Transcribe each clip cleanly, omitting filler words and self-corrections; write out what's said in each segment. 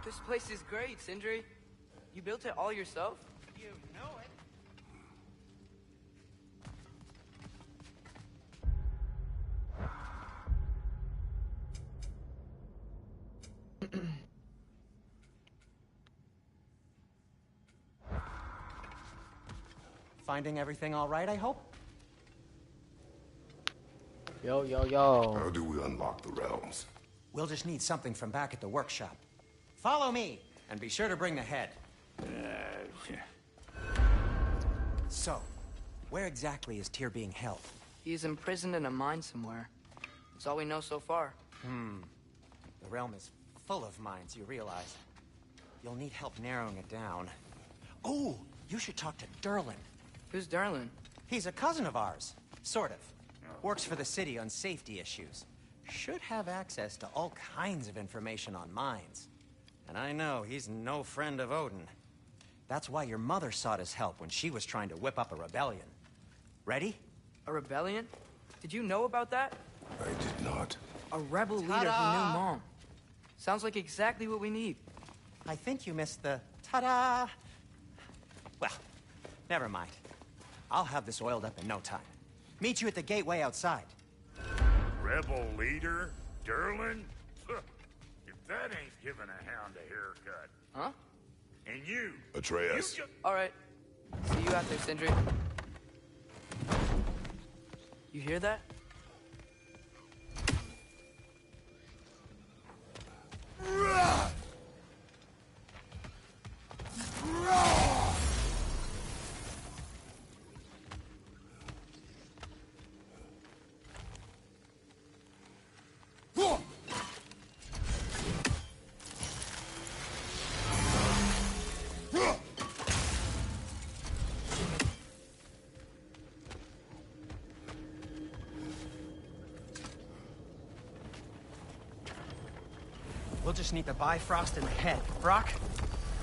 This place is great, Sindri. You built it all yourself? You know it. Finding everything all right, I hope? Yo, yo, yo. How do we unlock the realms? We'll just need something from back at the workshop. Follow me, and be sure to bring the head. So, where exactly is Tyr being held? He's imprisoned in a mine somewhere. That's all we know so far. The realm is full of mines, you realize. You'll need help narrowing it down. Oh, you should talk to Derlin. Who's Derlin? He's a cousin of ours. Sort of. Works for the city on safety issues. Should have access to all kinds of information on mines. And I know he's no friend of Odin. That's why your mother sought his help when she was trying to whip up a rebellion. Ready? A rebellion? Did you know about that? I did not. A rebel leader who knew Mom. Sounds like exactly what we need. I think you missed the ta-da. Well, never mind. I'll have this oiled up in no time. Meet you at the gateway outside. Rebel leader? Derlin? If that ain't giving a hound a haircut. Huh? And you... Atreus. All right. See you out there, Sindri. You hear that? We'll just need the Bifrost in the head. Brock,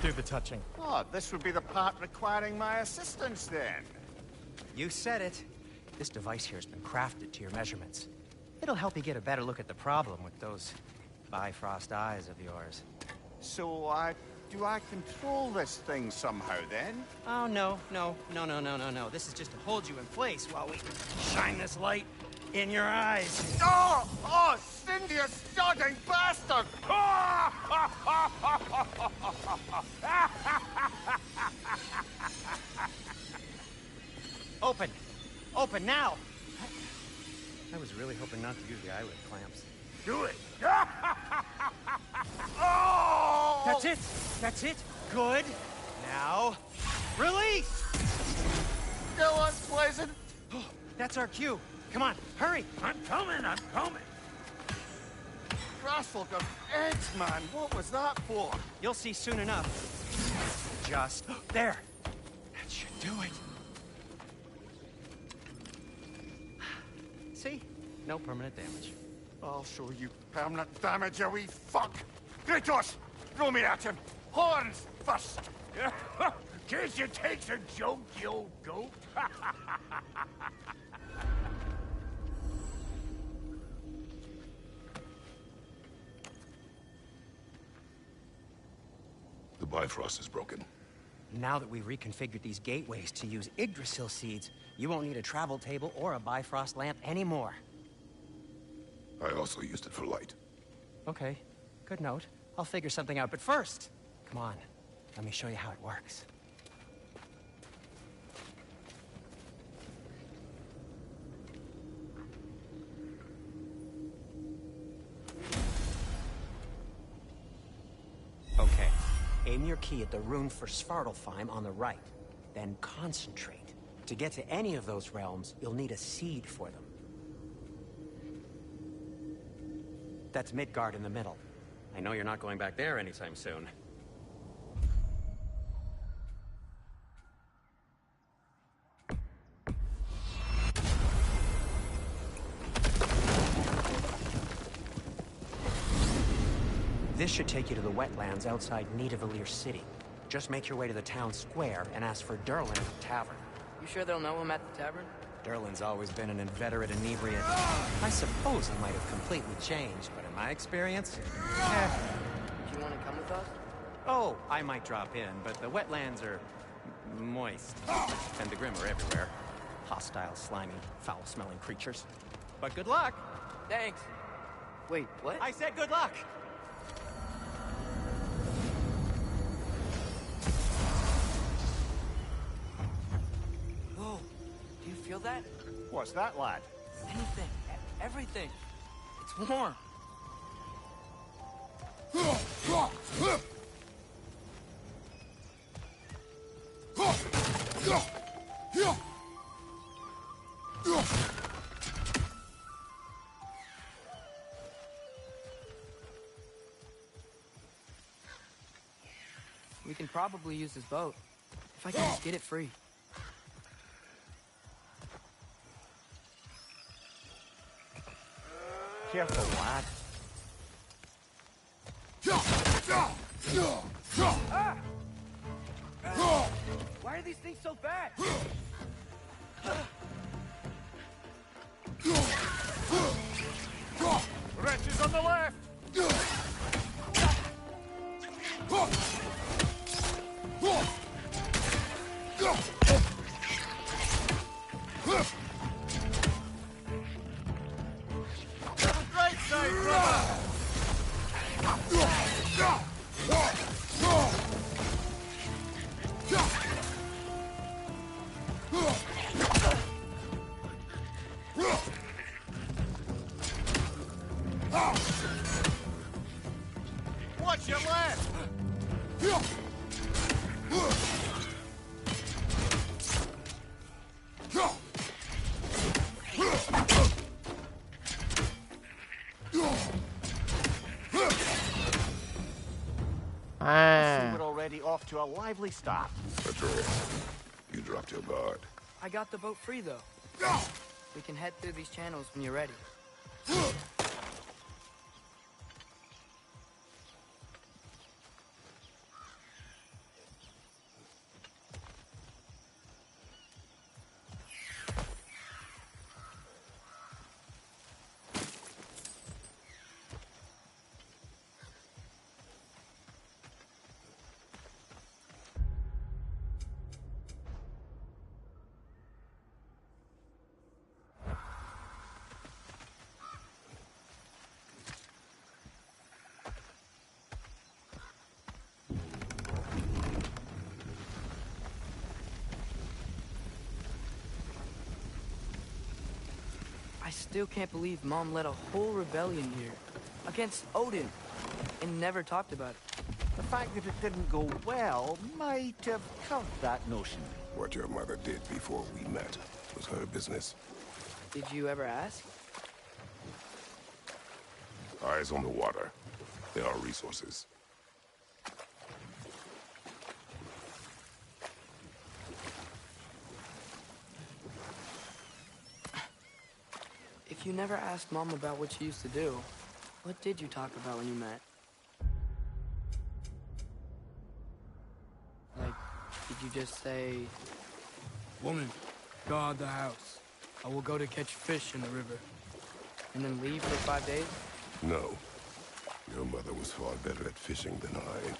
do the touching. Oh, this would be the part requiring my assistance then. You said it. This device here has been crafted to your measurements. It'll help you get a better look at the problem with those Bifrost eyes of yours. So, do I control this thing somehow then? Oh, no. This is just to hold you in place while we shine this light in your eyes. Oh! Oh, Cindy, you sodding bastard! Open! Open now! I was really hoping not to use the eyelid clamps. Do it! Oh! That's it! That's it! Good! Now, release! Go on, Pleasant! Oh, that's our cue. Come on, hurry! I'm coming! Russell got eggs, man. What was that for? You'll see soon enough. Just there. That should do it. See? No permanent damage. I'll show you permanent damage, you wee fuck! Kratos! Throw me at him! Horns first! Can't you take a joke, you old goat? The Bifrost is broken. Now that we've reconfigured these gateways to use Yggdrasil seeds, you won't need a travel table or a Bifrost lamp anymore. I also used it for light. Okay, good note. I'll figure something out, but first, come on, let me show you how it works. Okay, aim your key at the rune for Svartalfheim on the right, then concentrate. To get to any of those realms, you'll need a seed for them. That's Midgard in the middle. I know you're not going back there anytime soon. This should take you to the wetlands outside Nidavellir City. Just make your way to the town square and ask for Derlin at the tavern. You sure they'll know him at the tavern? Derlin's always been an inveterate inebriate. I suppose he might have completely changed, but in my experience, Do you want to come with us? Oh, I might drop in, but the wetlands are moist. And the Grim are everywhere. Hostile, slimy, foul-smelling creatures. But good luck! Thanks. Wait, what? I said good luck! Whoa, do you feel that? What's that, lad? Anything, everything. It's warm. We can probably use this boat. If I can just get it free. Careful, lad. Why are these things so bad? Wretches on the left! Right side, brother! Watch your left! Ah. We're already off to a lively start. Atreus, you dropped your guard. I got the boat free, though. We can head through these channels when you're ready. I still can't believe Mom led a whole rebellion here. Against Odin. And never talked about it. The fact that it didn't go well might have covered that notion. What your mother did before we met was her business. Did you ever ask? Eyes on the water. There are resources. If you never asked Mom about what she used to do, what did you talk about when you met? Like, did you just say, "Woman, guard the house. I will go to catch fish in the river," and then leave for 5 days? No. Your mother was far better at fishing than I.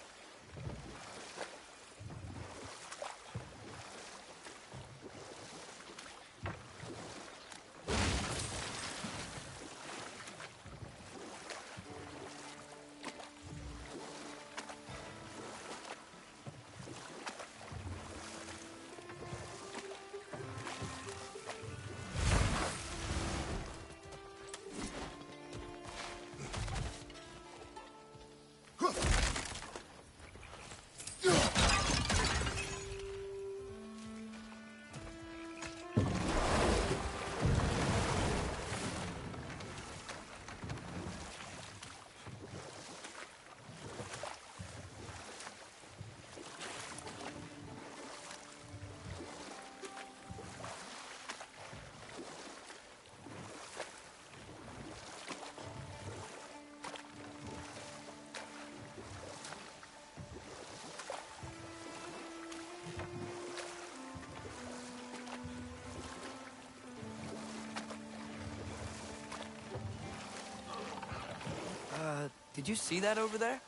Did you see that over there?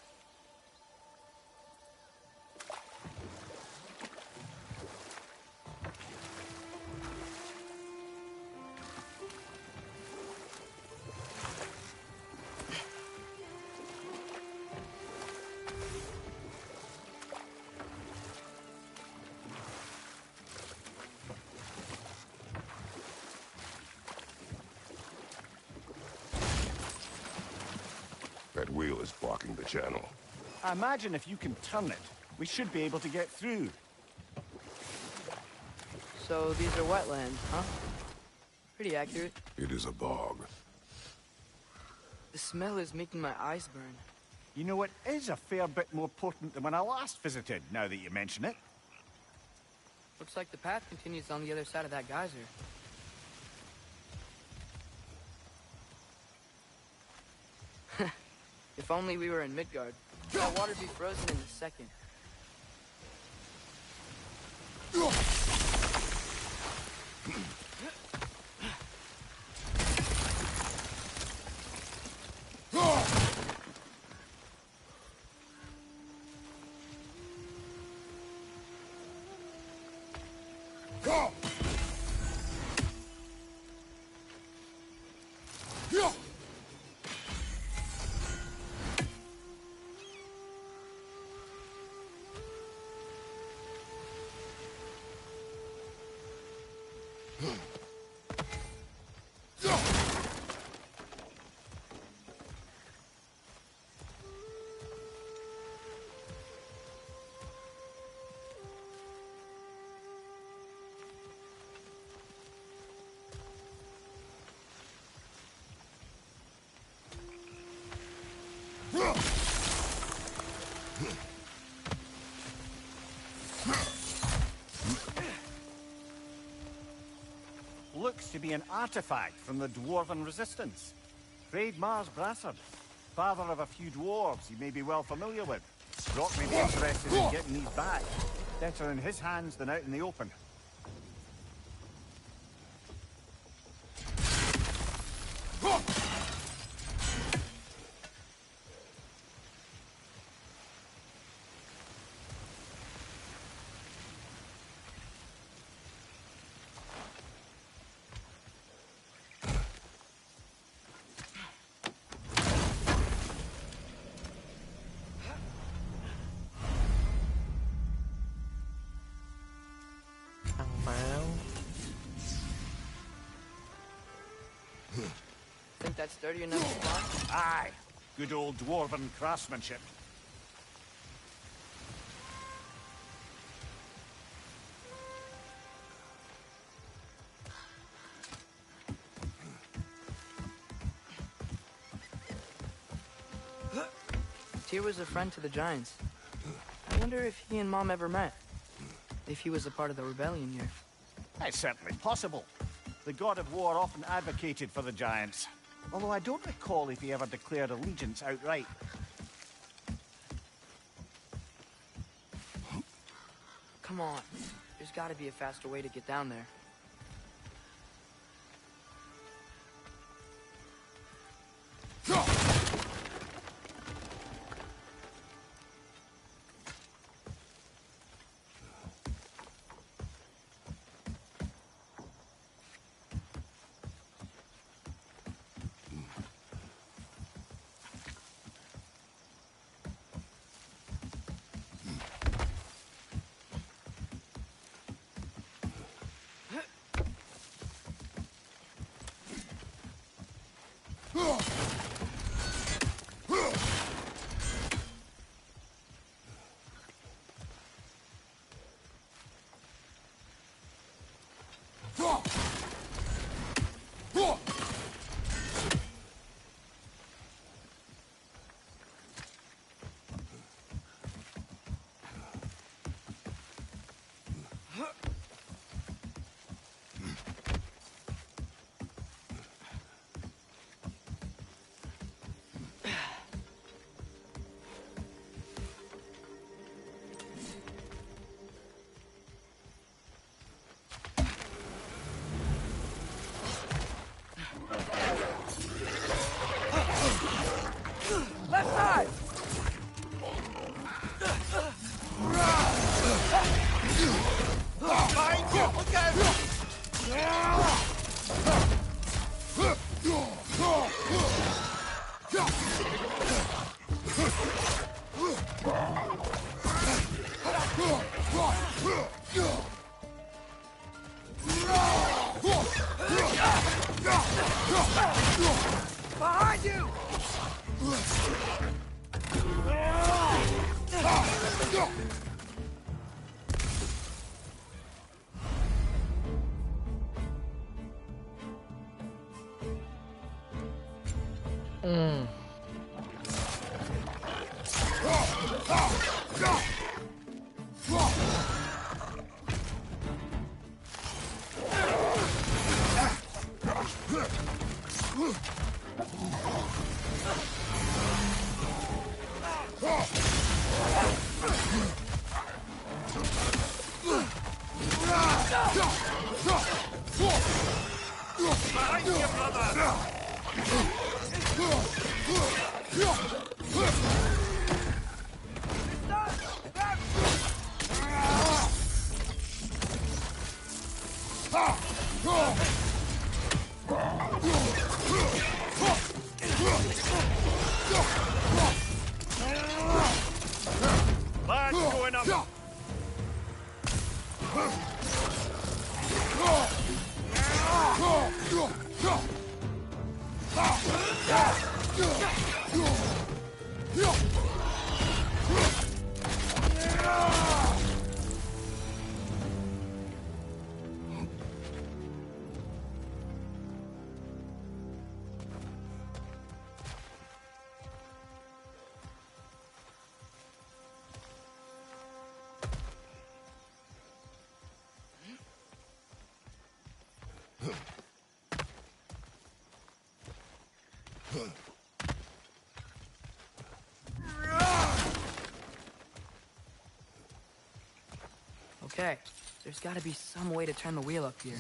That wheel is blocking the channel. I imagine if you can turn it, we should be able to get through. So these are wetlands, huh? Pretty accurate. It is a bog. The smell is making my eyes burn. You know, it is a fair bit more potent than when I last visited, now that you mention it. Looks like the path continues on the other side of that geyser. If only we were in Midgard. That water'd be frozen in a second. Looks to be an artifact from the Dwarven Resistance. Trade Mars Brassard, father of a few dwarves you may be well familiar with. Brock may be interested in getting these back. Better in his hands than out in the open. Think that's sturdy enough to fly? Aye, good old Dwarven craftsmanship. Tyr was a friend to the Giants. I wonder if he and Mom ever met. If he was a part of the rebellion here. It's certainly possible. The god of war often advocated for the Giants. Although I don't recall if he ever declared allegiance outright. Come on. There's gotta be a faster way to get down there. Left side! Behind you! Look out! Behind you! Lads going up! Okay, there's gotta be some way to turn the wheel up here.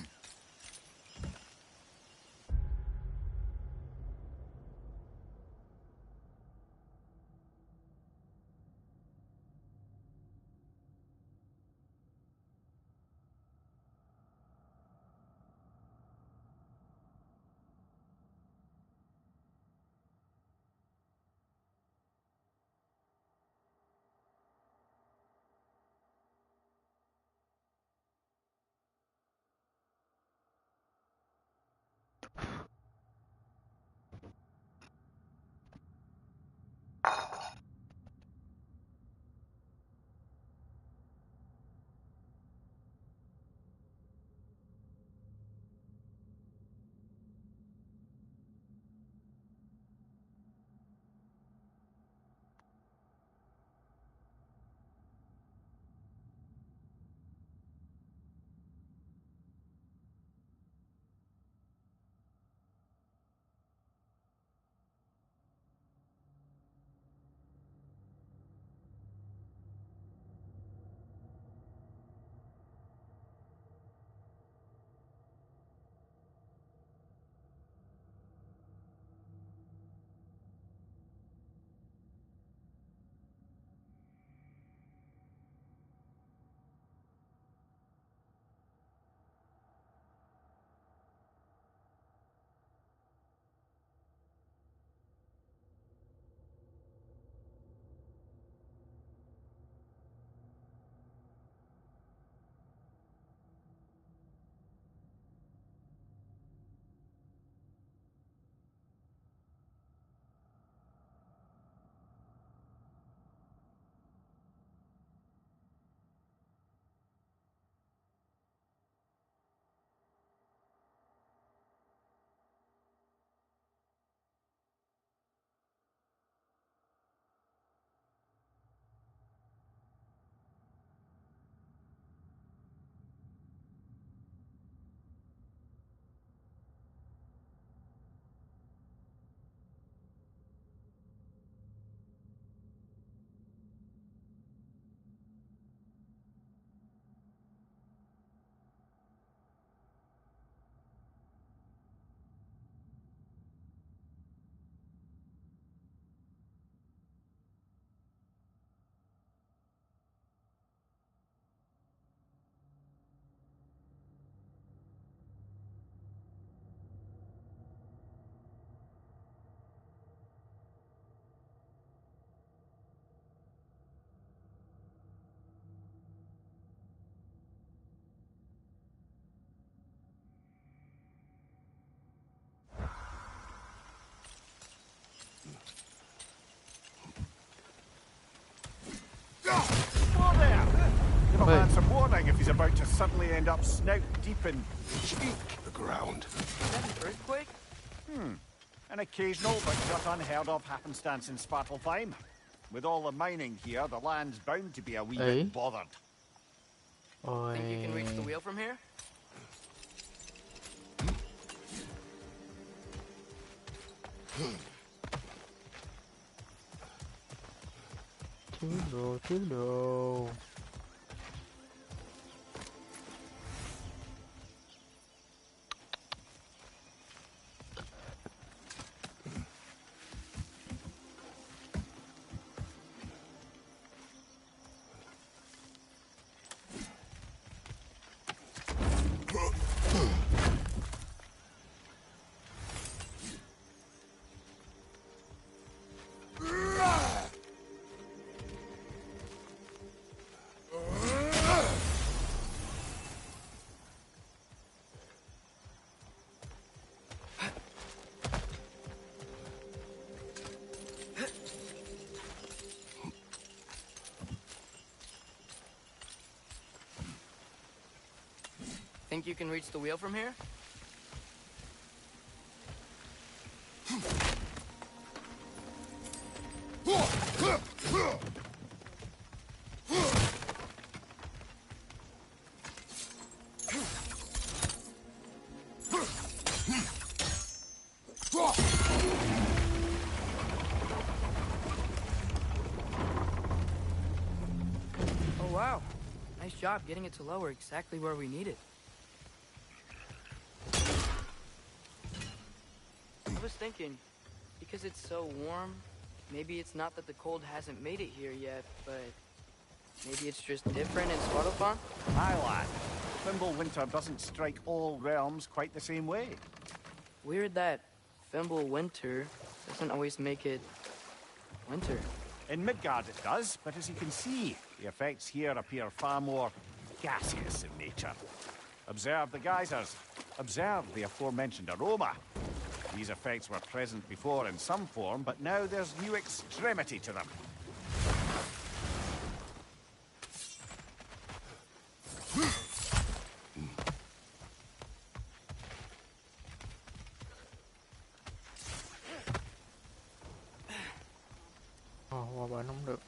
a Hey. man some warning if he's about to suddenly end up snout deep in cheek. The ground. Is that an earthquake? An occasional but not unheard of happenstance in Svartalfheim. With all the mining here, the land's bound to be a wee Hey. bit bothered. Ôi. Think you can reach the wheel from here? Chứ đồ. Think you can reach the wheel from here? Oh wow. Nice job getting it to lower exactly where we need it. I was thinking, because it's so warm, maybe it's not that the cold hasn't made it here yet, but maybe it's just different in Svartalfheim? Aye, lad. Thimble winter doesn't strike all realms quite the same way. Weird that Fimble winter doesn't always make it winter. In Midgard it does, but as you can see, the effects here appear far more gaseous in nature. Observe the geysers. Observe the aforementioned aroma. These effects were present before in some form, but now there's new extremity to them. Qua bển không được.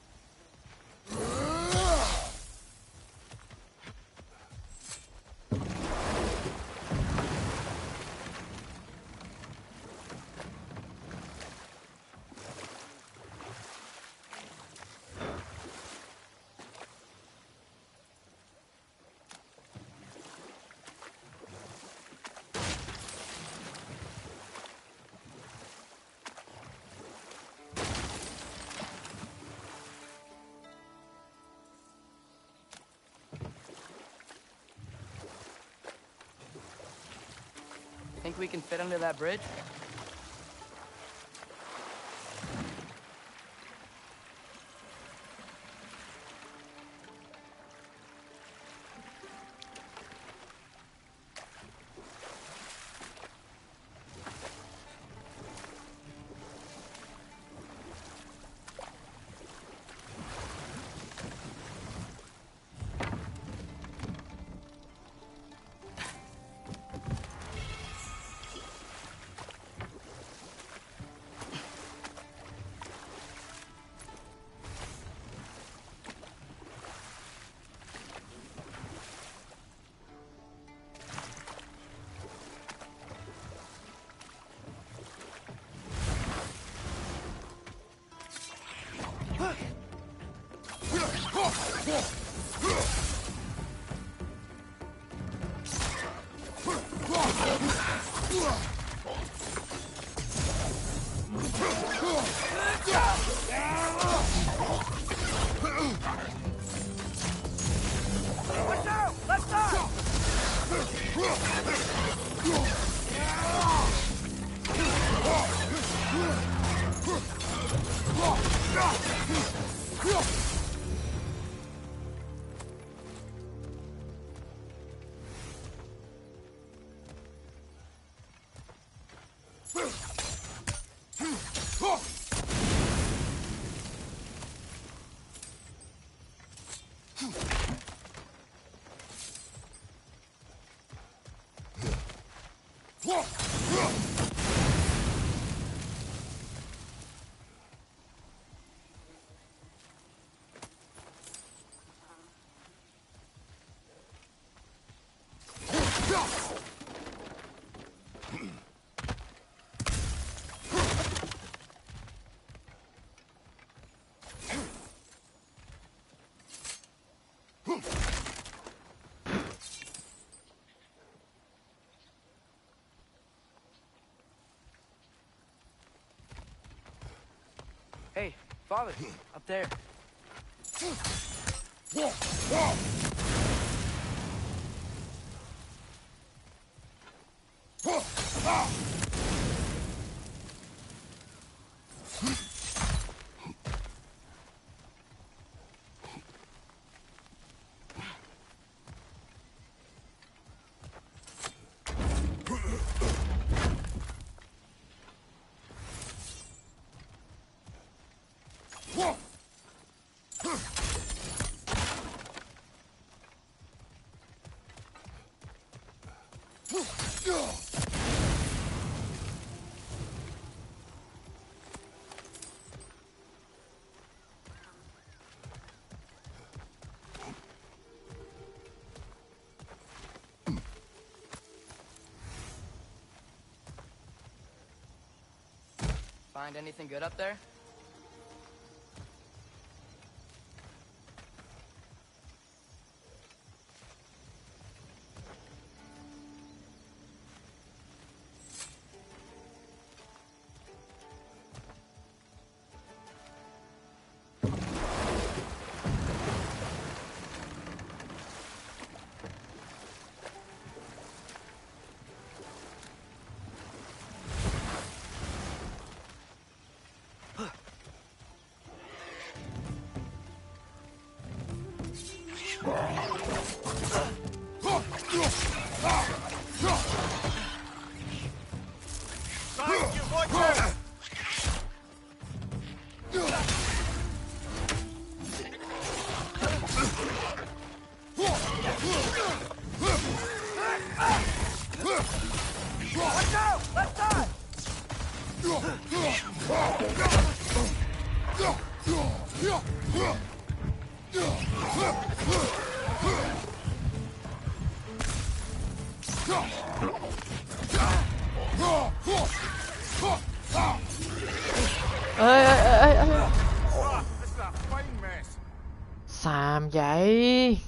Think we can fit under that bridge? Hey, father, up there. Find anything good up there? This is a fine mess. Xàm vậy.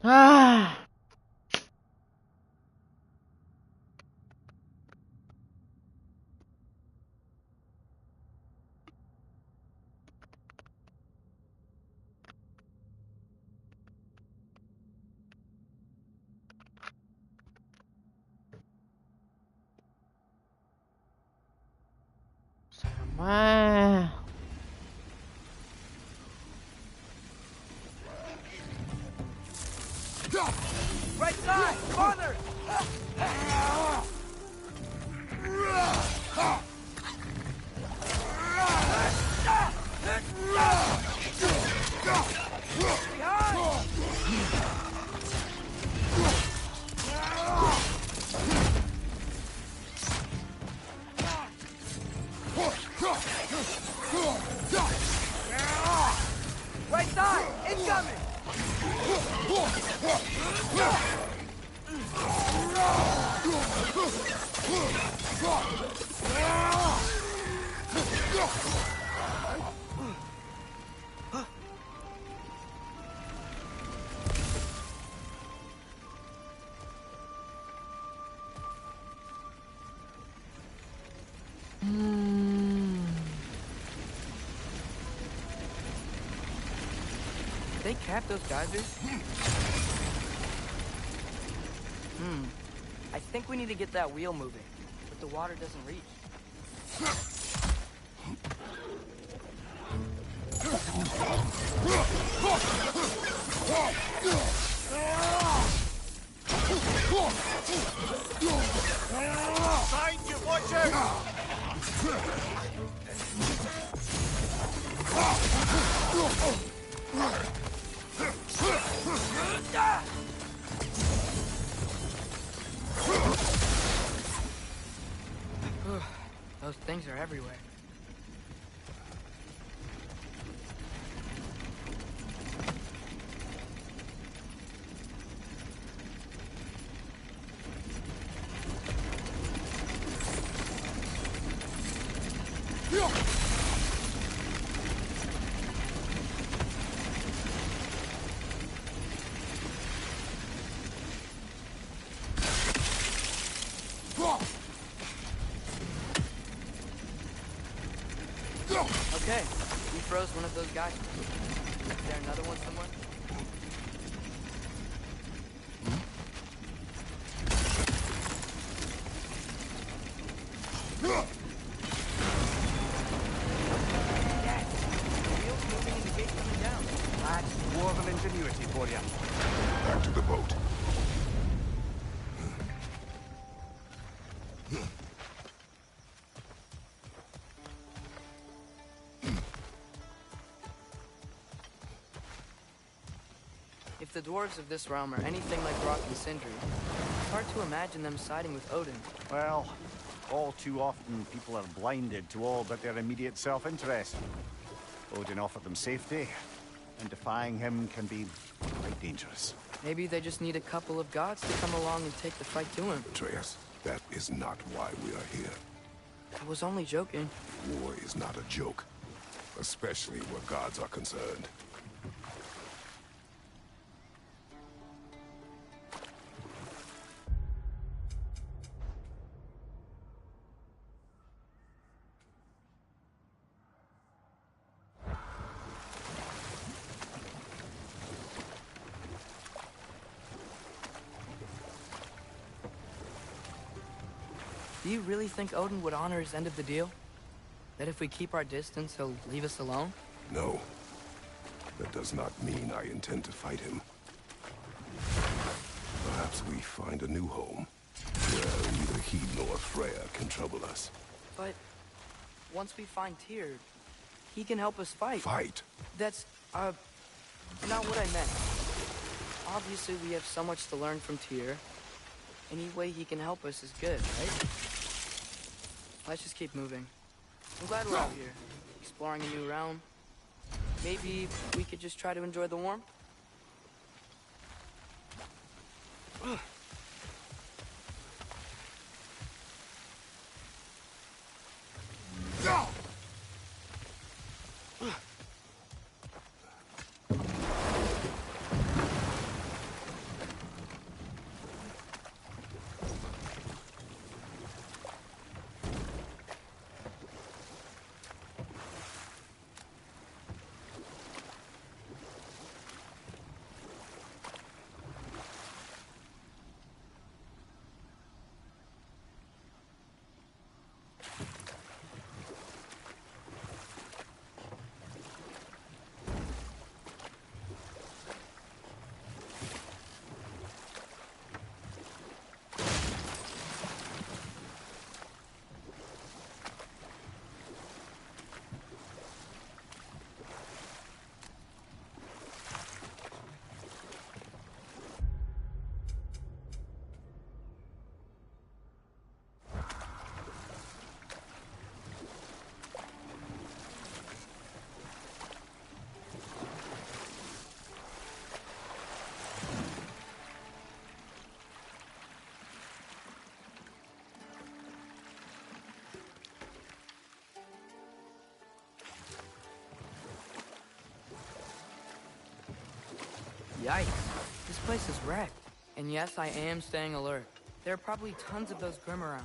À. Xàm quá. Right side! Farther! Right side! Incoming! They cap those geysers? I think we need to get that wheel moving, but the water doesn't reach. Side, you watch out! Those things are everywhere. Okay, we froze one of those guys. Is there another one somewhere? Dad, the wheel's moving and the gate's coming down. That's dwarven ingenuity for you. Back to the boat. If the dwarves of this realm are anything like Rock and Sindri, it's hard to imagine them siding with Odin. Well, all too often people are blinded to all but their immediate self-interest. Odin offered them safety, and defying him can be quite dangerous. Maybe they just need a couple of gods to come along and take the fight to him. Atreus, that is not why we are here. I was only joking. War is not a joke, especially where gods are concerned. Do you really think Odin would honor his end of the deal? That if we keep our distance, he'll leave us alone? No. That does not mean I intend to fight him. Perhaps we find a new home, where neither he nor Freya can trouble us. But once we find Tyr, he can help us fight. Fight? That's, not what I meant. Obviously, we have so much to learn from Tyr. Any way he can help us is good, right? Let's just keep moving. I'm glad we're out here, exploring a new realm. Maybe we could just try to enjoy the warmth? Yikes. This place is wrecked. And yes, I am staying alert. There are probably tons of those Grim around.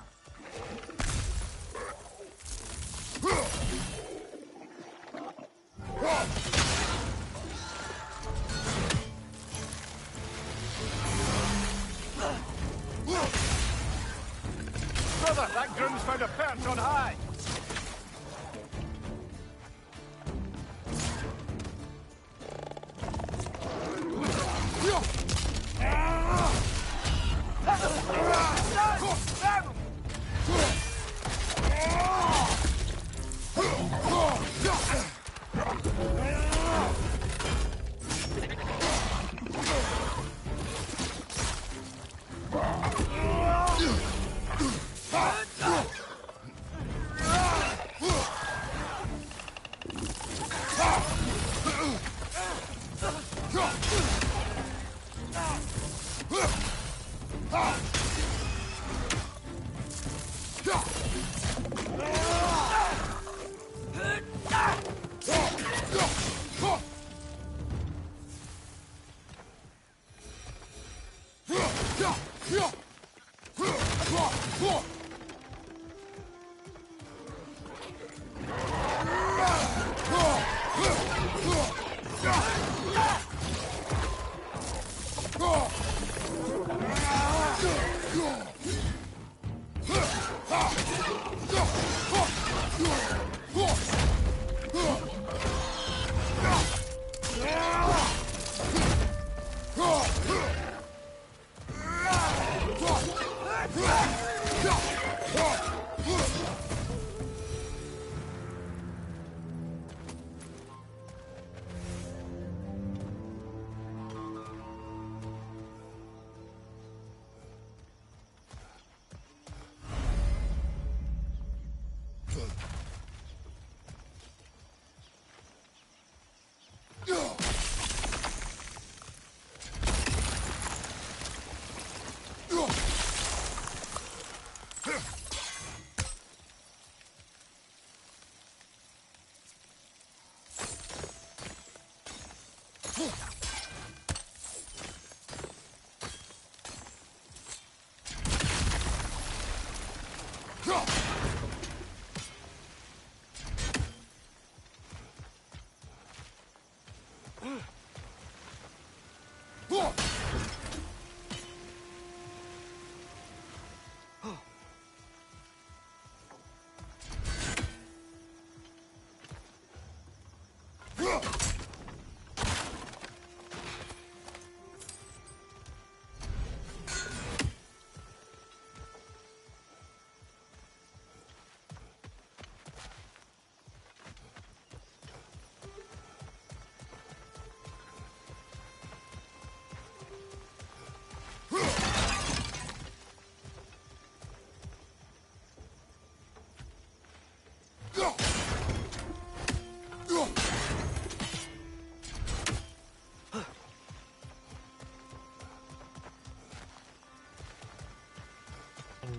Brother, that Grim's found a perch on high!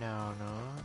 nào nữa.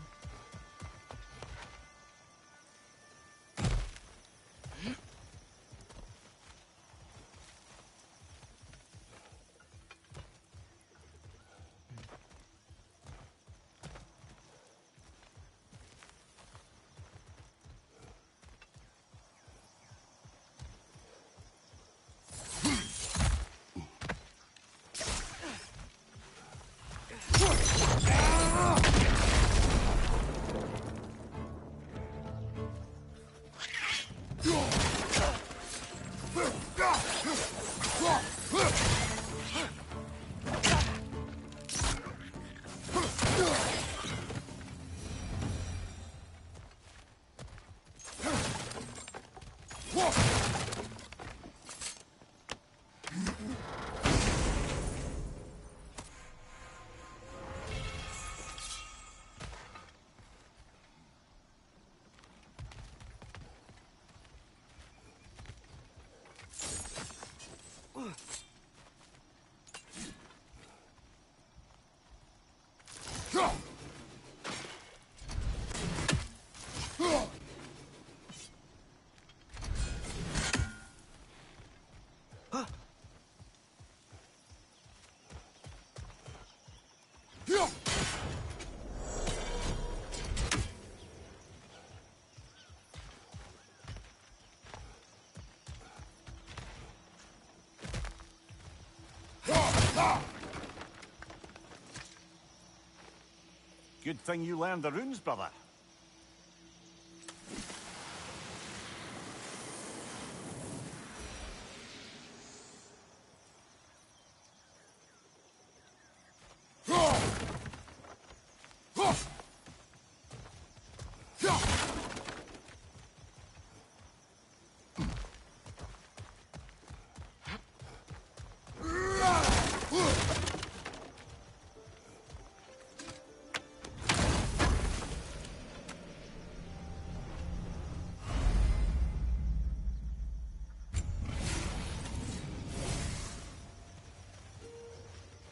Good thing you learned the runes, brother.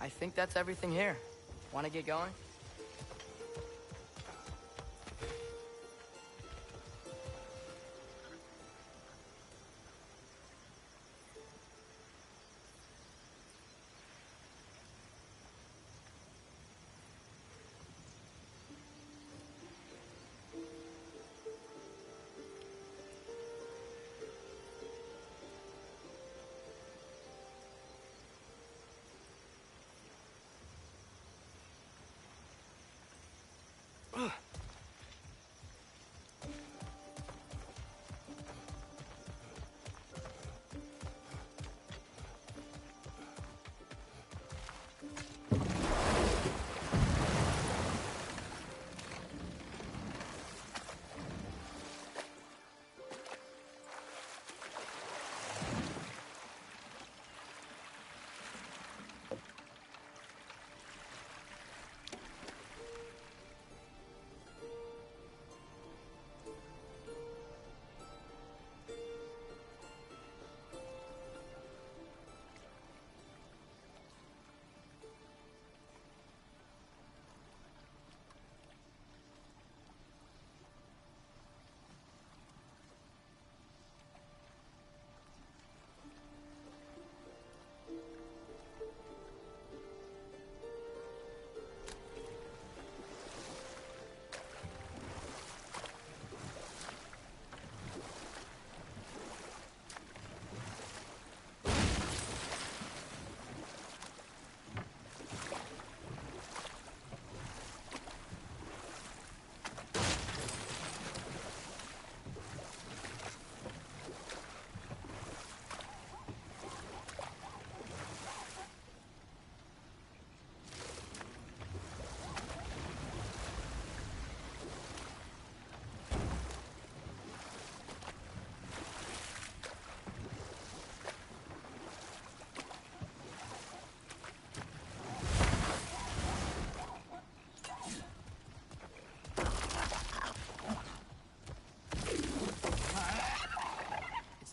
I think that's everything here. Want to get going?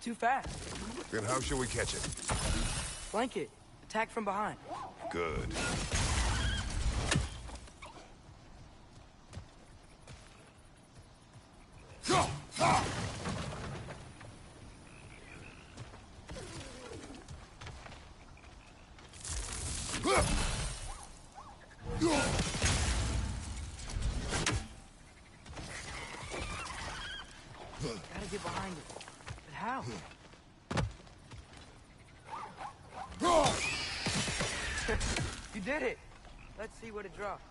too fast. Then how shall we catch it? Flank it. Attack from behind. Good. Gotta get behind it. But how? You did it! Let's see what it dropped.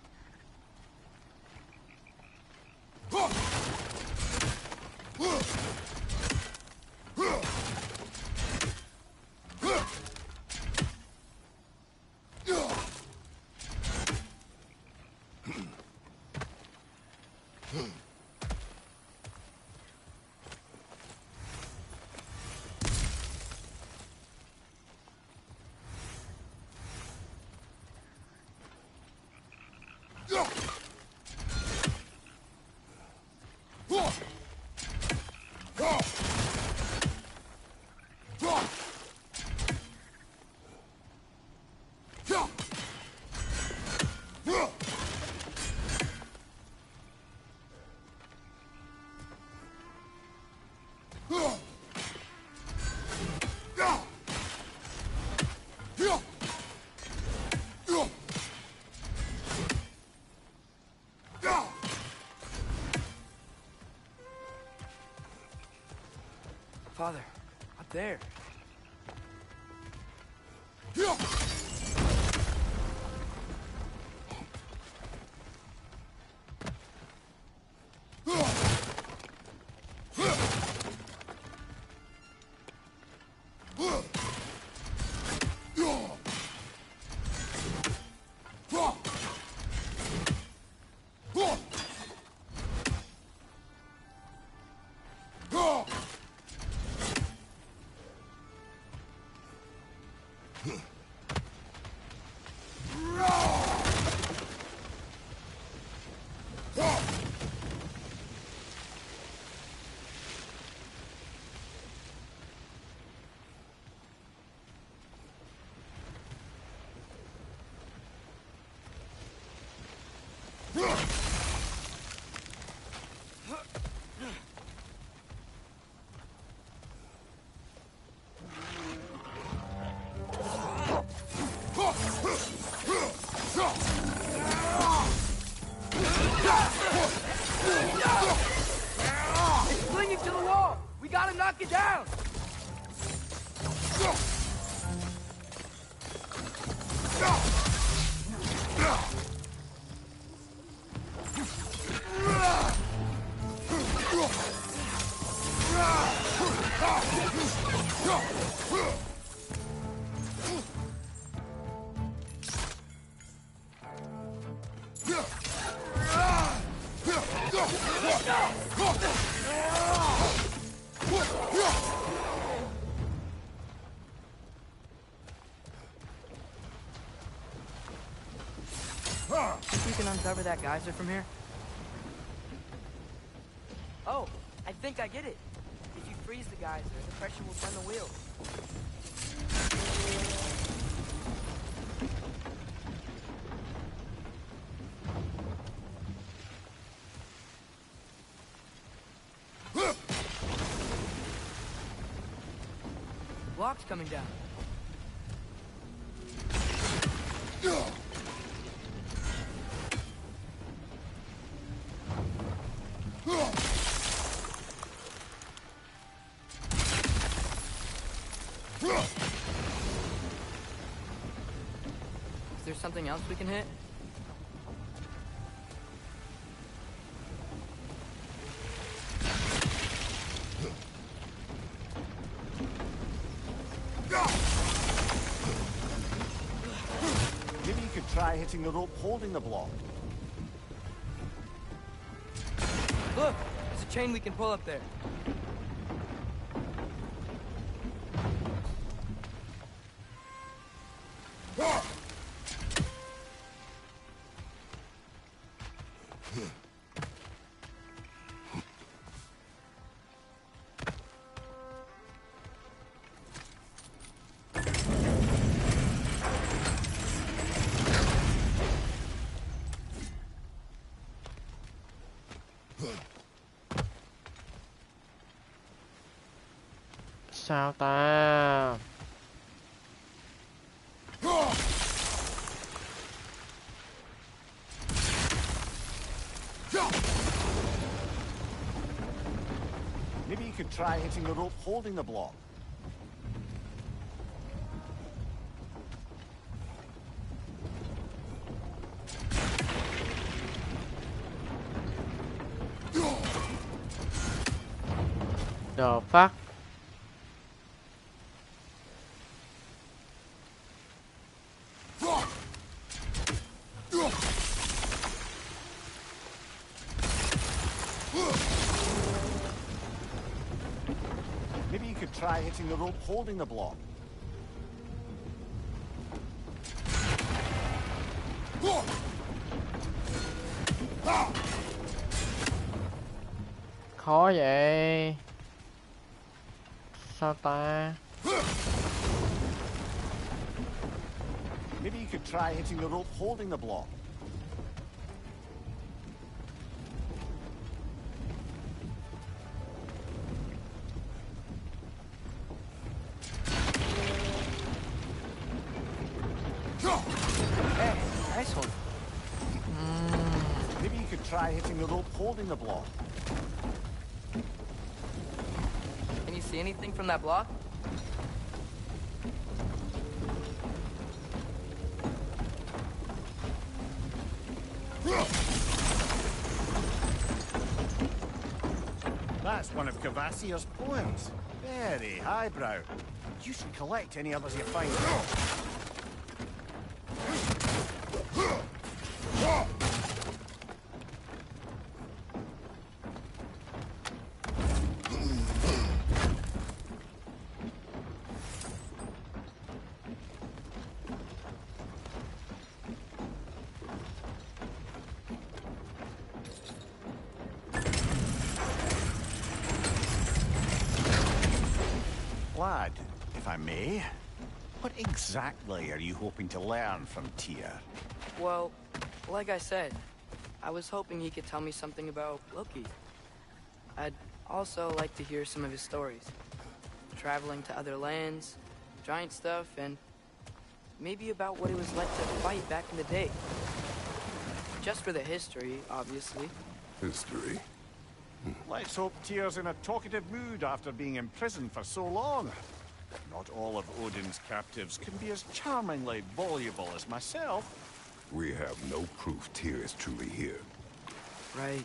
Father, up there. It's clinging to the wall! We gotta knock it down! Think we can uncover that geyser from here? Oh, I think I get it. If you freeze the geyser, the pressure will turn the wheel. Block's coming down. Is there something else we can hit? Maybe you could try hitting the rope holding the block. Look, there's a chain we can pull up there. Sao ta? Maybe you could try hitting the rope holding the block. The fuck? Maybe you could try hitting the rope holding the block. Khó vậy. Sao ta? Maybe you could try hitting the rope holding the block. Hey, nice one. Maybe you could try hitting the rope holding the block. Can you see anything from that block? That's one of Cavassier's poems. Very highbrow. You should collect any others you find. Lad, if I may, what exactly are you hoping to learn from Tyr? Well, like I said, I was hoping he could tell me something about Loki. I'd also like to hear some of his stories. Traveling to other lands, giant stuff, and maybe about what it was like to fight back in the day. Just for the history, obviously. History. Let's hope Tyr's in a talkative mood after being imprisoned for so long. Not all of Odin's captives can be as charmingly voluble as myself. We have no proof Tyr is truly here. Right.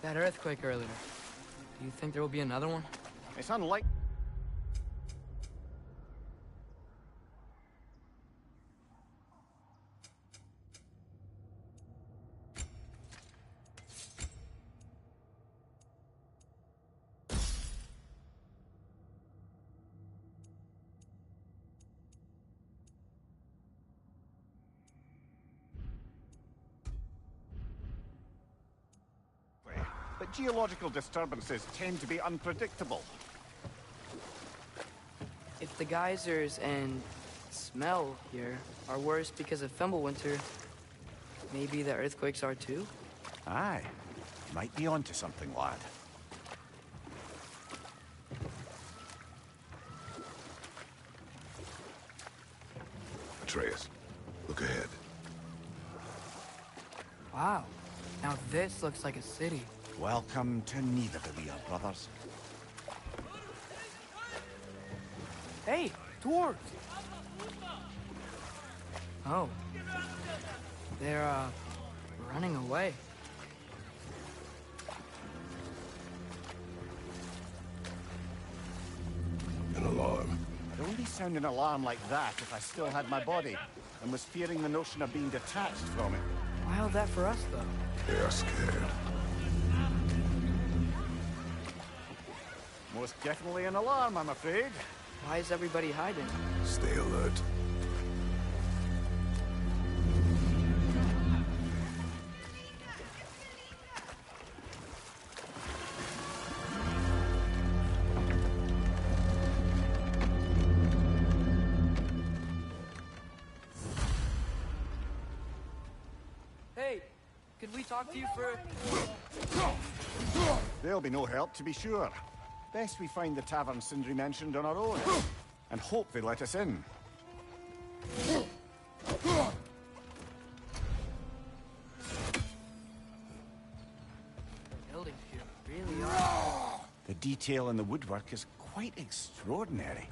That earthquake earlier. Do you think there will be another one? It's unlikely. But geological disturbances tend to be unpredictable. If the geysers and smell here are worse because of Fimbulwinter, maybe the earthquakes are too? Aye. You might be onto something, lad. Atreus, look ahead. Wow. Now this looks like a city. Welcome to Nidavellir, brothers. Hey, dwarves! Oh. They're, running away. An alarm. I'd only sound an alarm like that if I still had my body, and was fearing the notion of being detached from it. Wild that for us, though. They are scared. Most definitely an alarm, I'm afraid. Why is everybody hiding? Stay alert. Could we talk to you for... They'll be no help, to be sure. Best we find the tavern Sindri mentioned on our own, and hope they let us in. Buildings here really are... The detail in the woodwork is quite extraordinary.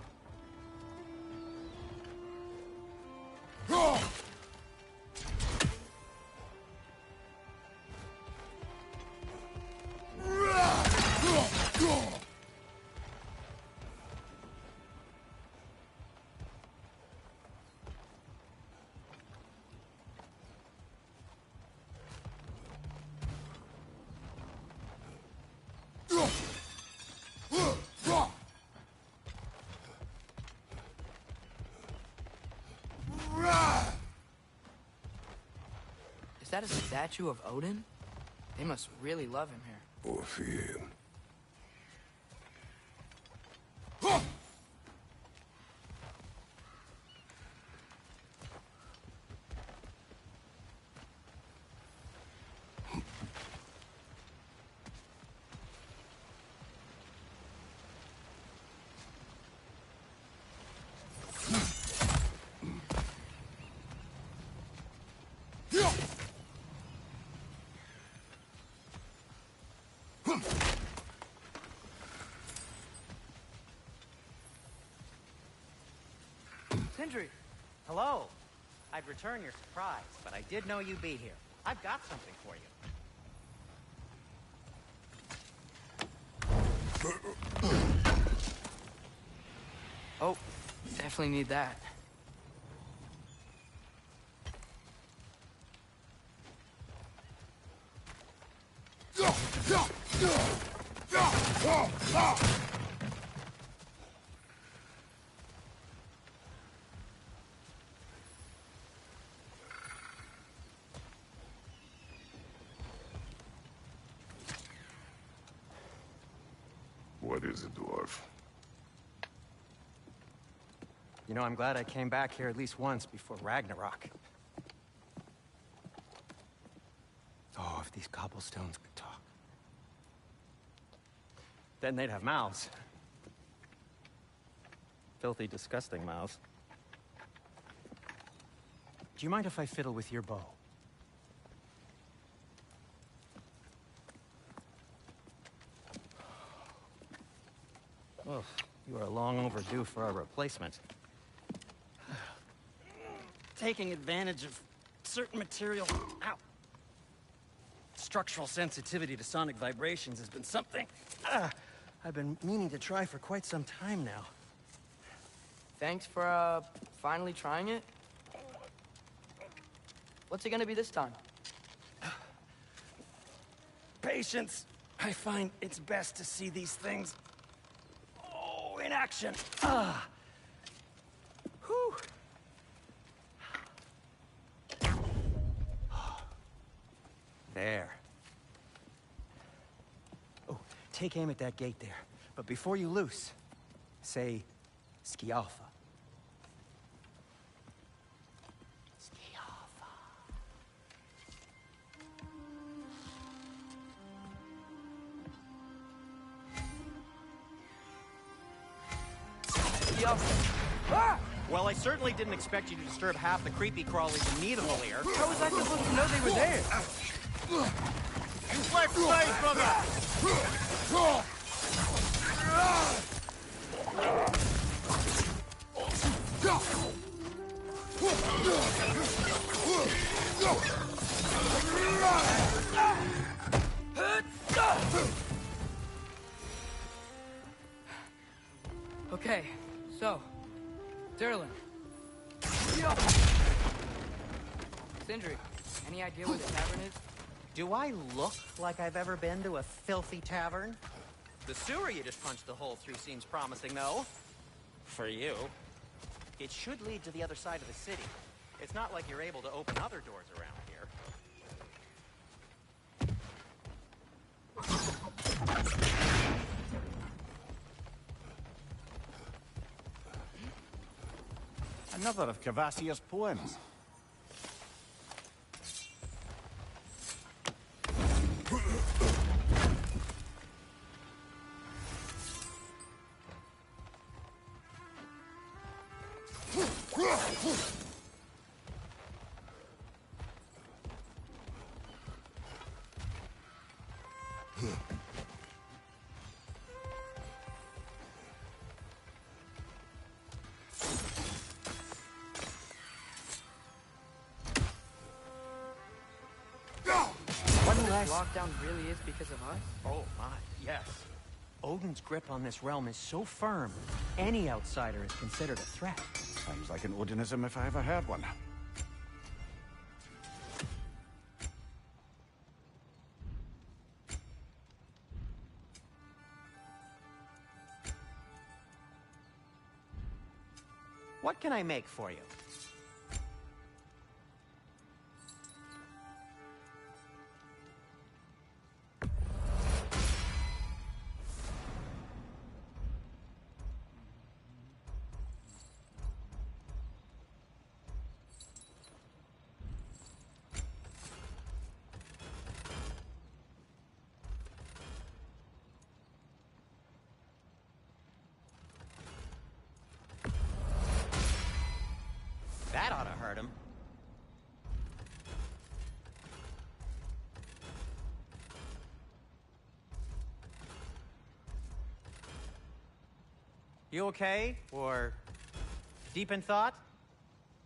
Is that a statue of Odin? They must really love him here. Or fear him. Sindri! Hello. I'd return your surprise, but I did know you'd be here. I've got something for you. Oh, definitely need that. What is it, dwarf? You know, I'm glad I came back here at least once before Ragnarok. Oh, if these cobblestones could talk. Then they'd have mouths. Filthy, disgusting mouths. Do you mind if I fiddle with your bow? Oh, you are long overdue for a replacement. Taking advantage of certain material... Ow! Structural sensitivity to sonic vibrations has been something I've been meaning to try for quite some time now. Thanks for, finally trying it. What's it gonna be this time? Patience. I find it's best to see these things... in action. Whew. There. Oh, take aim at that gate there. But before you loose, say, Skialfa. Skialfa. Ah! Well, I certainly didn't expect you to disturb half the creepy crawlies in Nidavellir. How was I supposed to know they were there? Left side, brother! Okay, so, Derlin. Sindri, any idea where the tavern is? Do I look like I've ever been to a filthy tavern? The sewer you just punched the hole through seems promising, though. For you. It should lead to the other side of the city. It's not like you're able to open other doors around here. Another of Cavassier's poems. This lockdown really is because of us? Oh my, yes. Odin's grip on this realm is so firm, any outsider is considered a threat. Sounds like an Odinism if I ever heard one. What can I make for you? That ought to hurt him. You okay? Or deep in thought?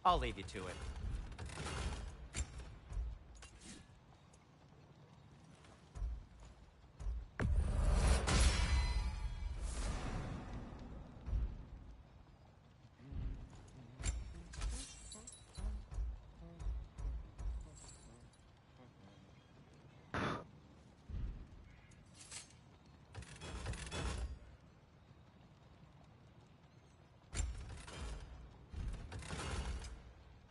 I'll leave you to it.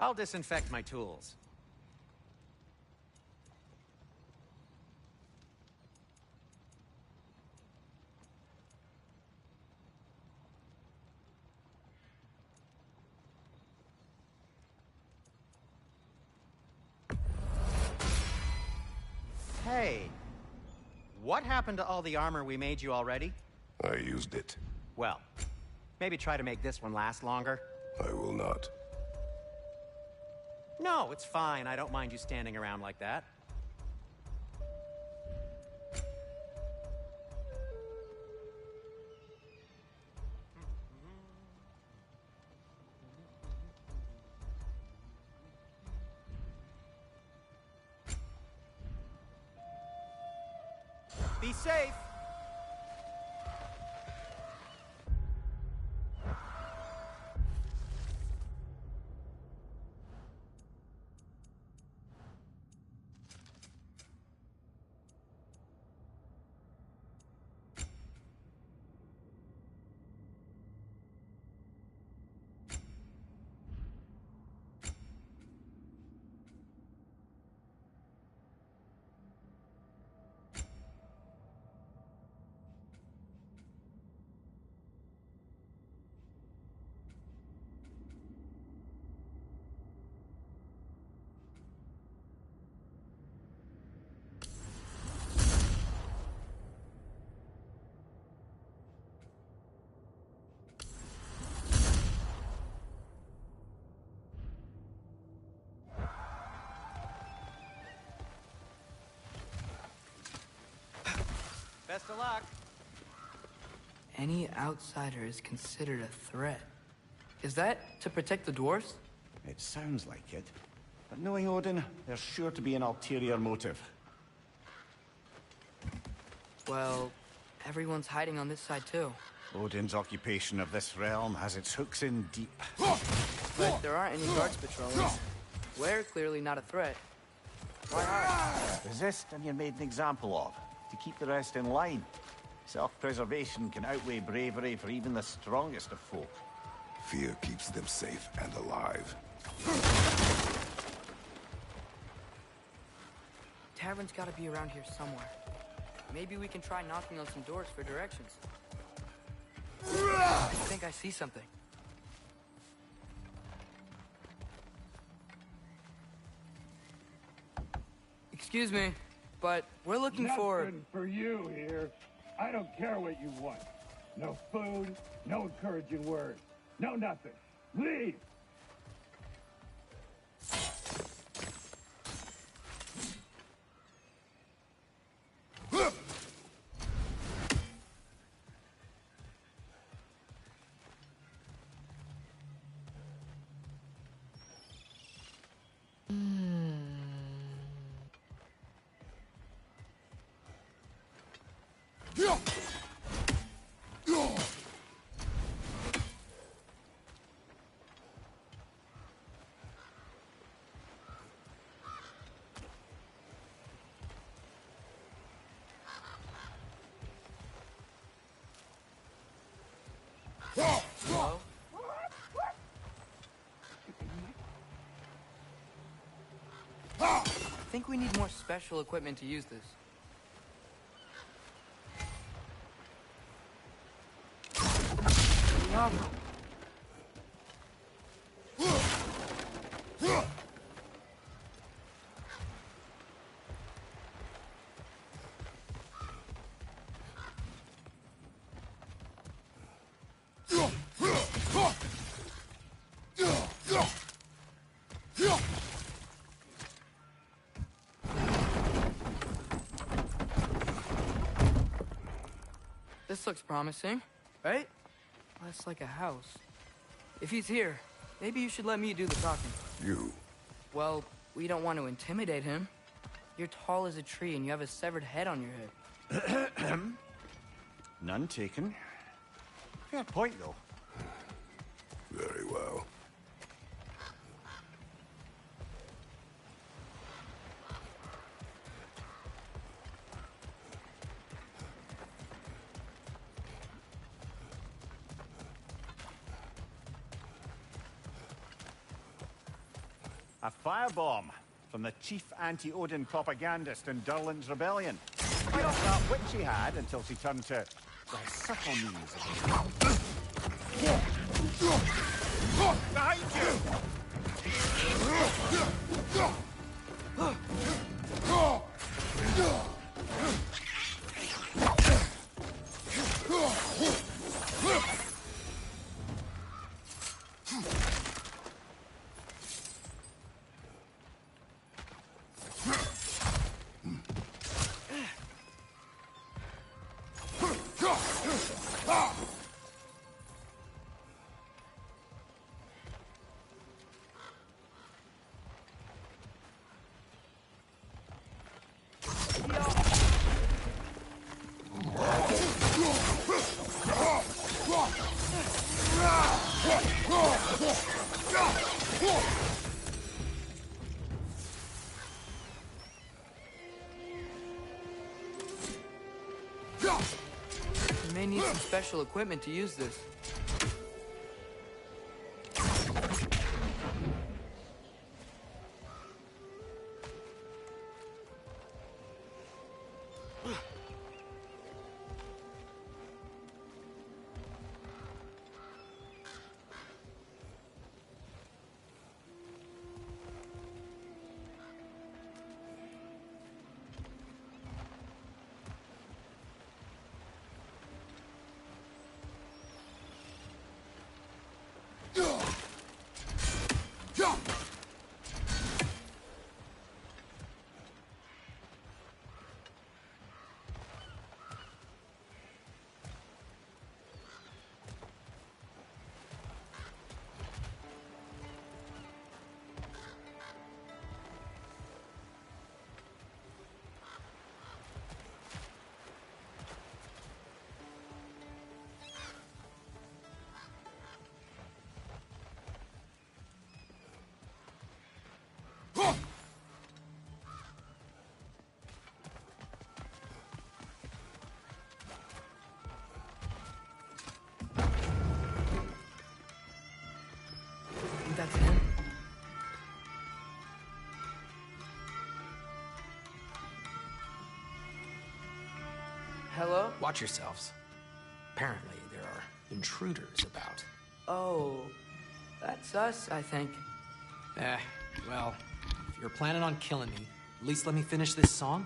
I'll disinfect my tools. Hey, what happened to all the armor we made you already? I used it. Well, maybe try to make this one last longer. I will not. No, it's fine. I don't mind you standing around like that. Be safe. Best of luck. Any outsider is considered a threat. Is that to protect the dwarves? It sounds like it. But knowing Odin, there's sure to be an ulterior motive. Well, everyone's hiding on this side too. Odin's occupation of this realm has its hooks in deep. But there aren't any guards patrolling. We're clearly not a threat. Why are Resist and you're made an example of, to keep the rest in line. Self-preservation can outweigh bravery for even the strongest of folk. Fear keeps them safe and alive. Tavern's gotta be around here somewhere. Maybe we can try knocking on some doors for directions. I think I see something. Excuse me, but we're looking for... Nothing for you here. I don't care what you want. No food, no encouraging words, no nothing. Leave! Hello? I think we need more special equipment to use this. This looks promising, right? That's like a house. If he's here, maybe you should let me do the talking. You? Well, we don't want to intimidate him. You're tall as a tree and you have a severed head on your head. None taken. Fair point, though. Very well. A firebomb from the chief anti-Odin propagandist in Durlin's rebellion. Quite not that witch she had until she turned to the subtle means of behind You may need some special equipment to use this. Think that's him? Hello? Watch yourselves. Apparently, there are intruders about. Oh, that's us, I think. Well, if you're planning on killing me, at least let me finish this song.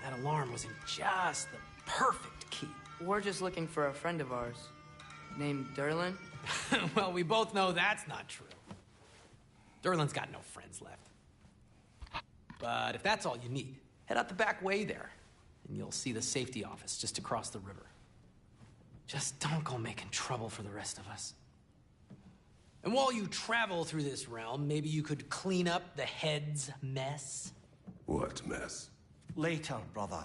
That alarm was in just the perfect key. We're just looking for a friend of ours named Durlin. Well, we both know that's not true. Durlin's got no friends left. But if that's all you need, head out the back way there, and you'll see the safety office just across the river. Just don't go making trouble for the rest of us. And while you travel through this realm, maybe you could clean up the head's mess? What mess? Later, brother.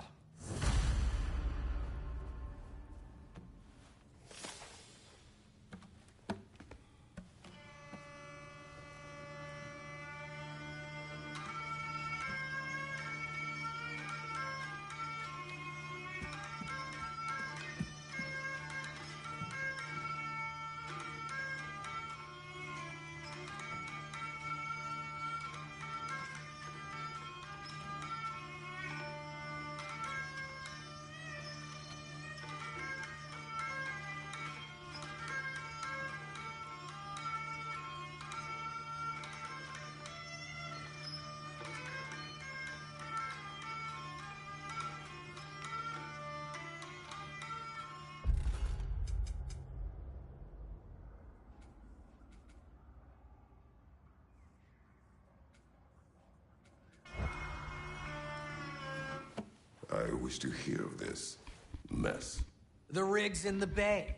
I wish to hear of this mess. The rig's in the bay.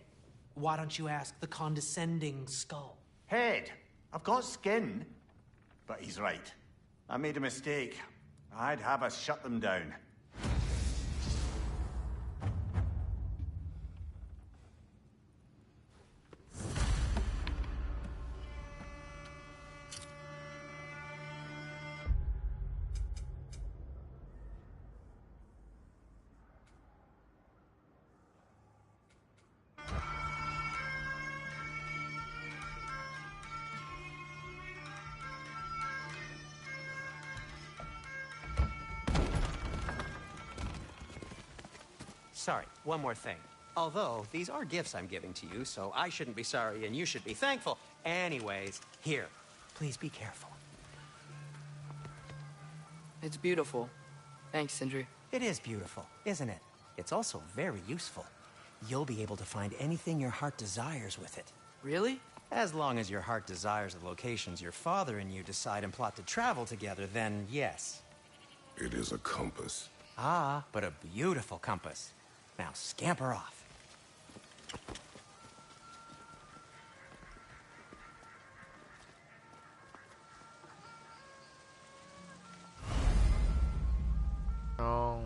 Why don't you ask the condescending skull? Head, I've got skin. But he's right. I made a mistake. I'd have us shut them down. Sorry, one more thing. Although, these are gifts I'm giving to you, so I shouldn't be sorry and you should be thankful. Anyways, here, please be careful. It's beautiful. Thanks, Sindri. It is beautiful, isn't it? It's also very useful. You'll be able to find anything your heart desires with it. Really? As long as your heart desires the locations your father and you decide and plot to travel together, then yes. It is a compass. Ah, but a beautiful compass. Now scamper off. Oh.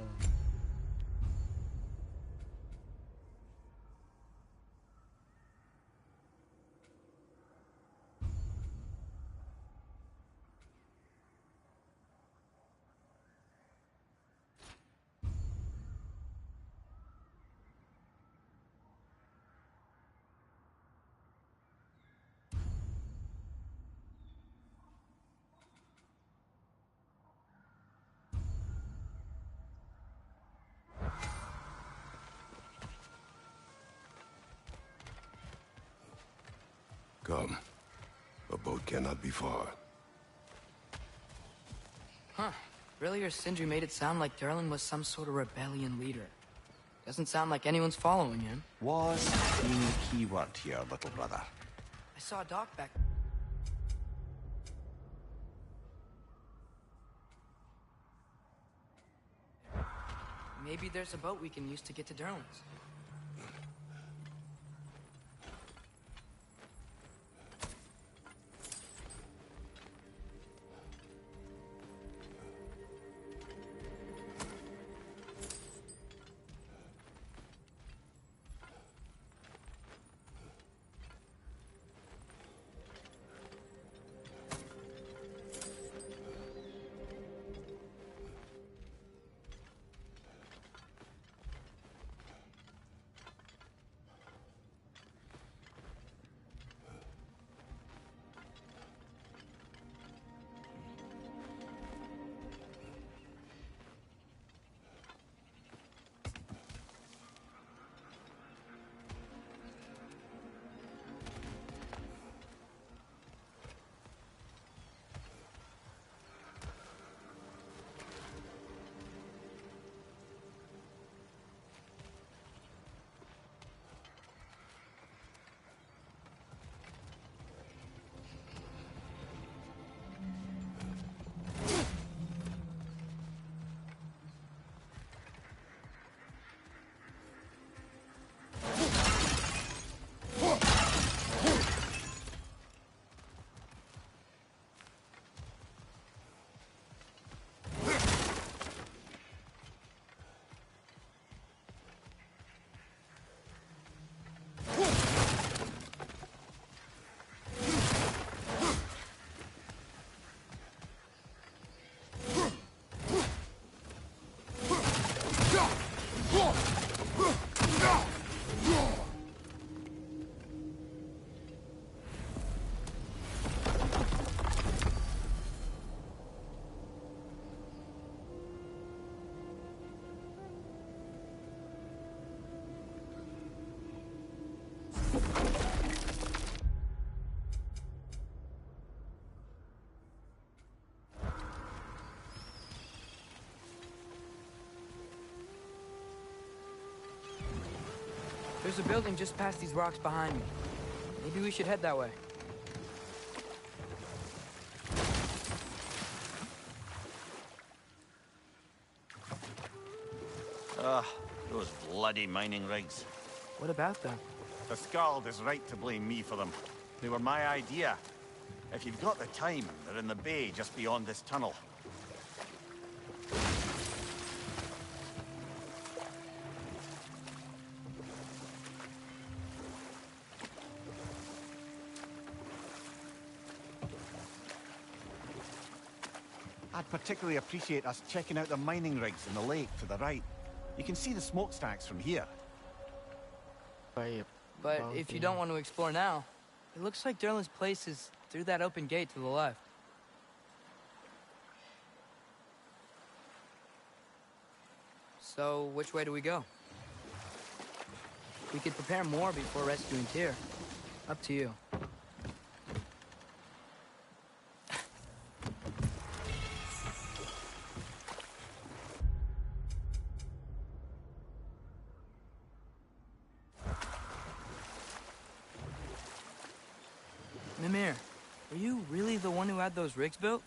Come. A boat cannot be far. Huh. Earlier, Sindri made it sound like Durlin was some sort of rebellion leader. Doesn't sound like anyone's following him. Was key keyword here, little brother. I saw Doc back. Maybe there's a boat we can use to get to Durlin's. There's a building just past these rocks behind me. Maybe we should head that way. Ugh, those bloody mining rigs. What about them? The Skald is right to blame me for them. They were my idea. If you've got the time, they're in the bay just beyond this tunnel. I'd particularly appreciate us checking out the mining rigs in the lake to the right. You can see the smokestacks from here. But if you don't want to explore now, it looks like Derlin's place is through that open gate to the left. So, which way do we go? We could prepare more before rescuing Tyr. Up to you. Mimir, were you really the one who had those rigs built?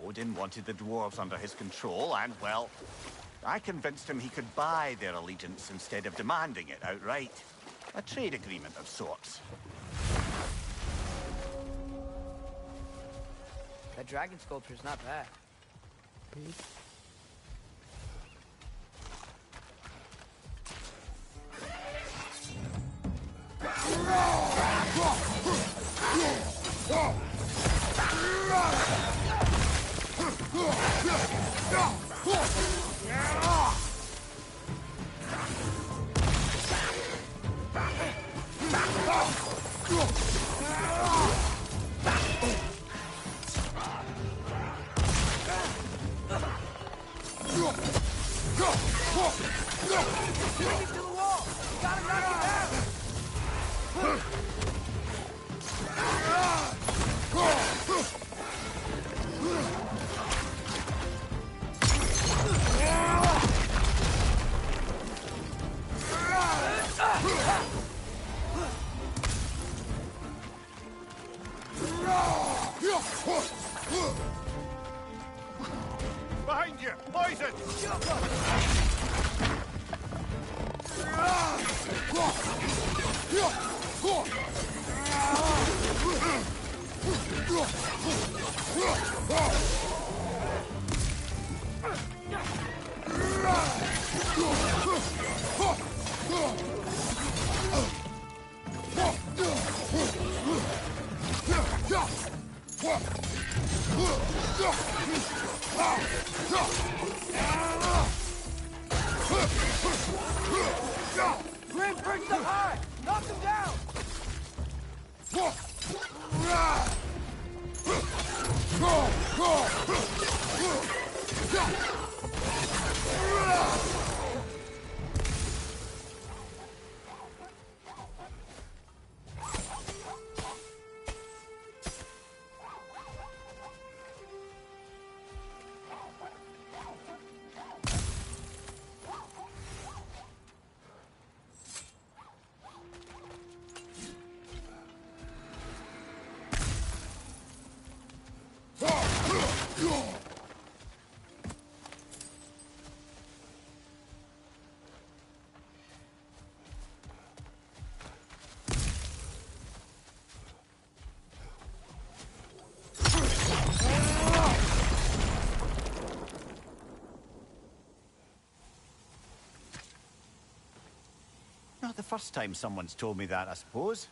Odin wanted the dwarves under his control, and, well, I convinced him he could buy their allegiance instead of demanding it outright. A trade agreement of sorts. That dragon sculpture's not bad. Behind you! Poison! Grim, bring them high! Knock them down! Not the first time someone's told me that, I suppose.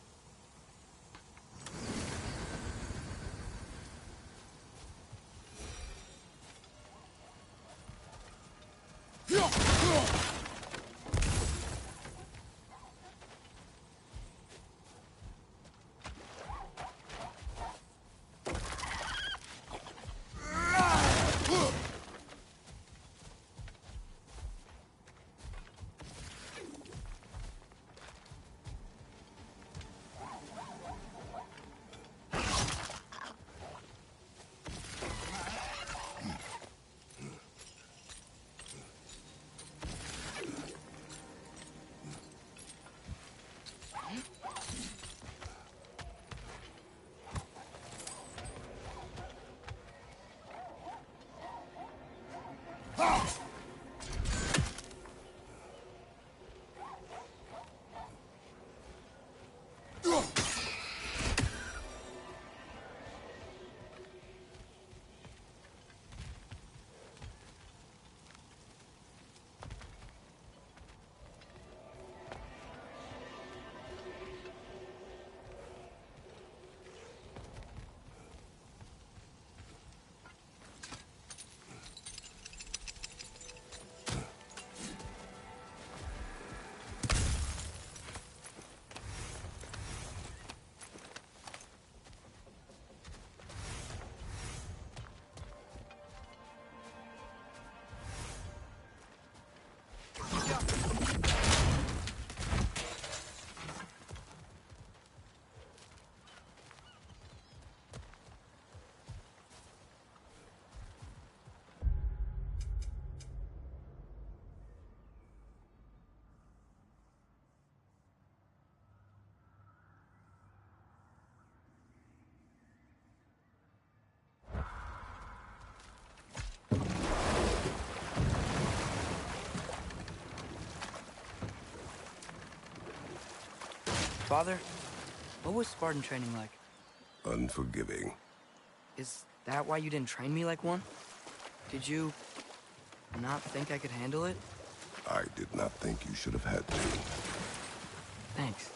Father, what was Spartan training like? Unforgiving. Is that why you didn't train me like one? Did you not think I could handle it? I did not think you should have had to. Thanks.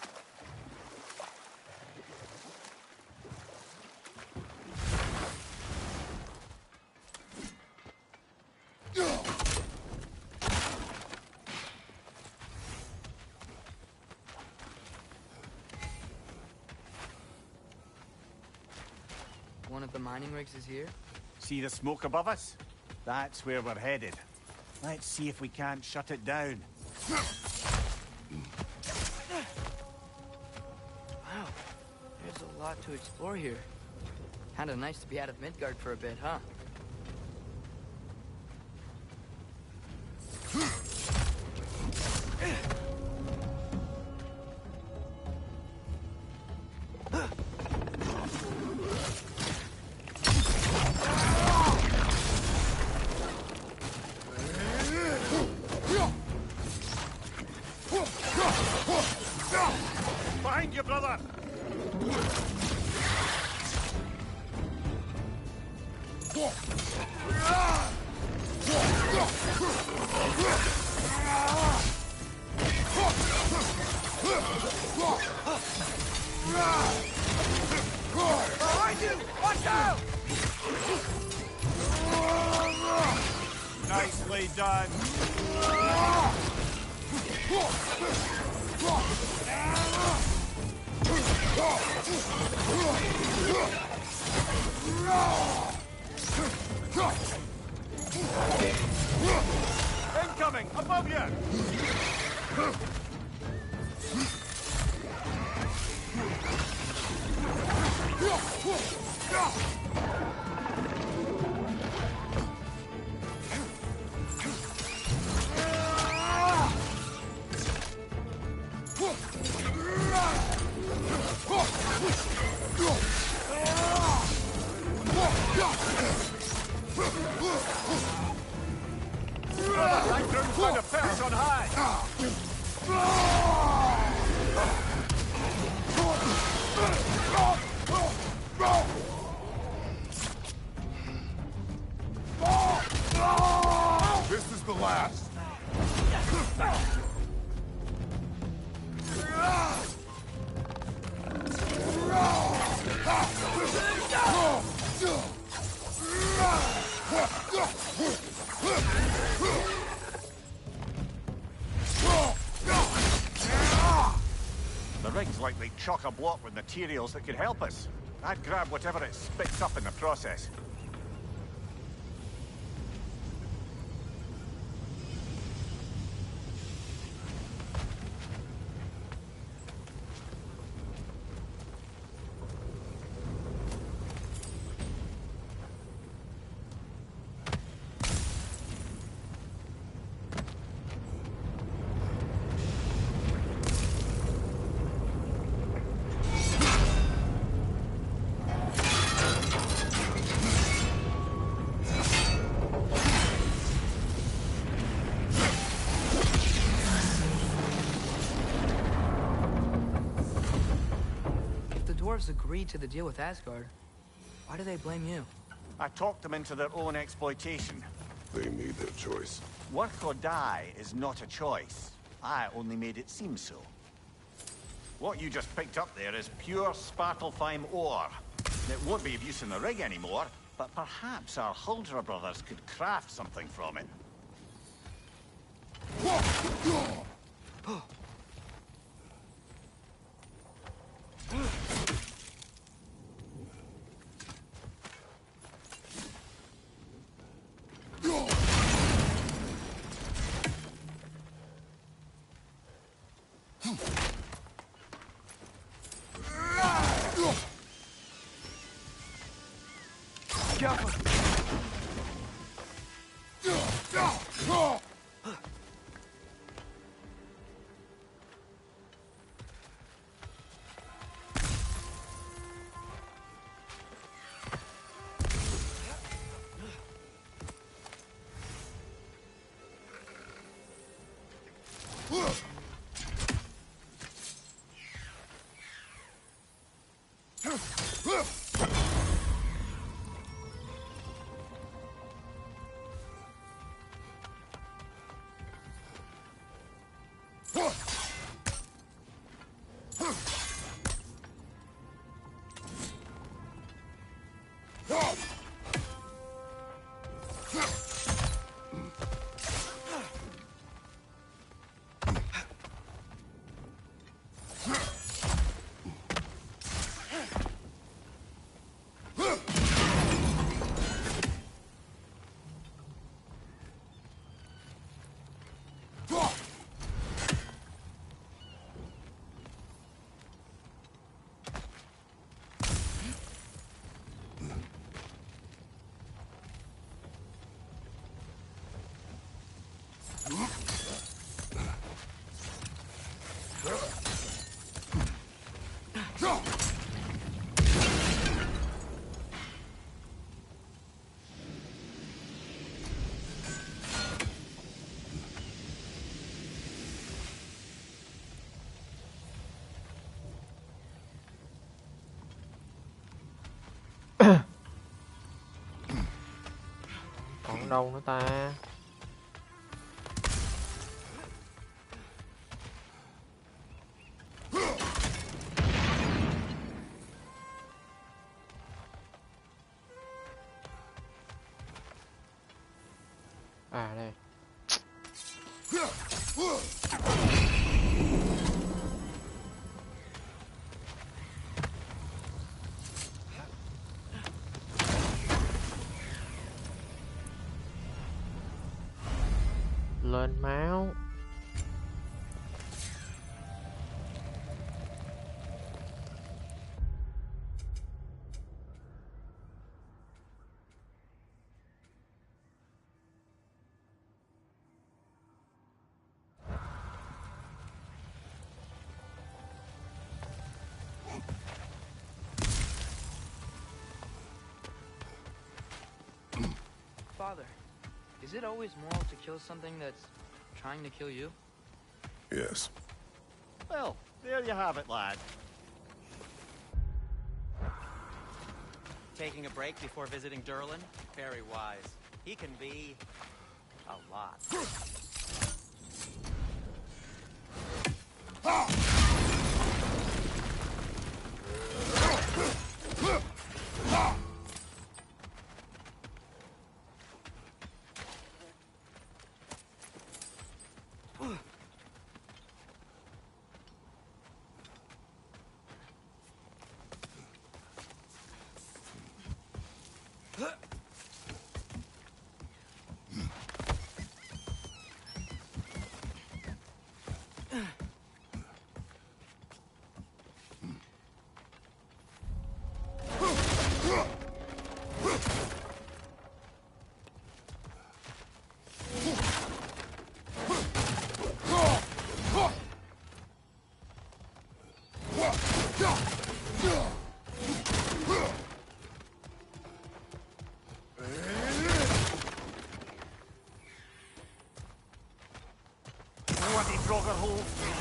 One of the mining rigs is here? See the smoke above us? That's where we're headed. Let's see if we can't shut it down. Wow. There's a lot to explore here. Kinda nice to be out of Midgard for a bit, huh? Behind you, brother! Behind you! Watch out! Nicely done. Incoming! Above you! Titan's found a perch on high! This is the last. The rig's likely chock-a-block with materials that could help us. I'd grab whatever it spits up in the process. Dwarves agreed to the deal with Asgard. Why do they blame you? I talked them into their own exploitation. They made their choice. Work or die is not a choice. I only made it seem so. What you just picked up there is pure Spartalfheim ore. It won't be of use in the rig anymore, but perhaps our Huldra brothers could craft something from it. đâu nữa ta? À đây. Lên máu. Father, is it always moral to kill something that's trying to kill you? Yes. Well, there you have it, lad. Taking a break before visiting Durlin? Very wise. He can be a lot.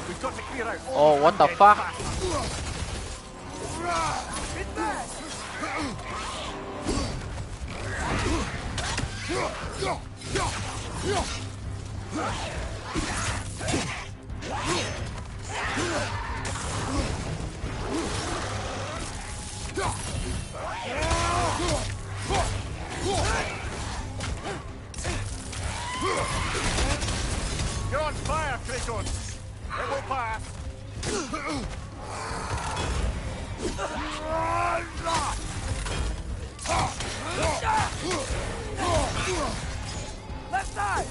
We've got to clear out. Oh, what the fuck? You're on fire, Kratos. It will pass. Left side!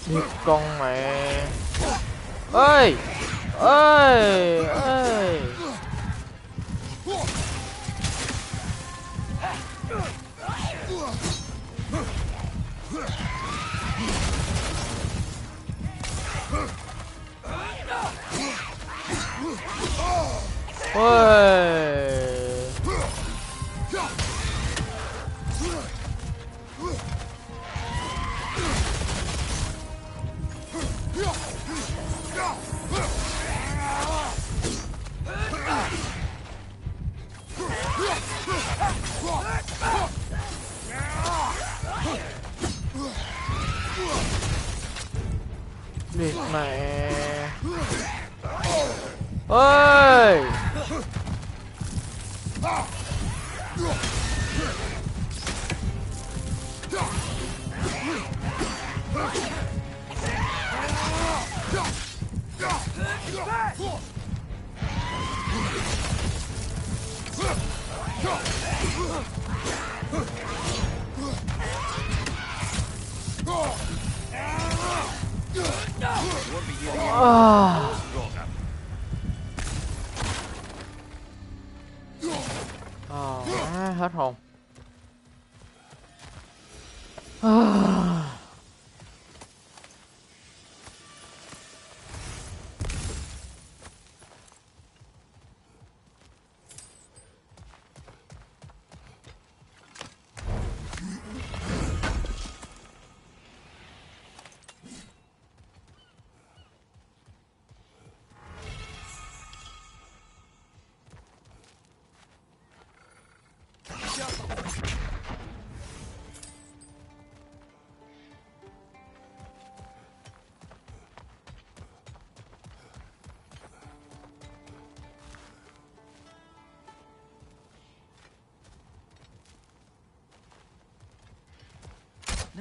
Điệp con mẹ. Ơi ơi ơi. Ôi. Điệp mẹ. Ơi. Hết hồn.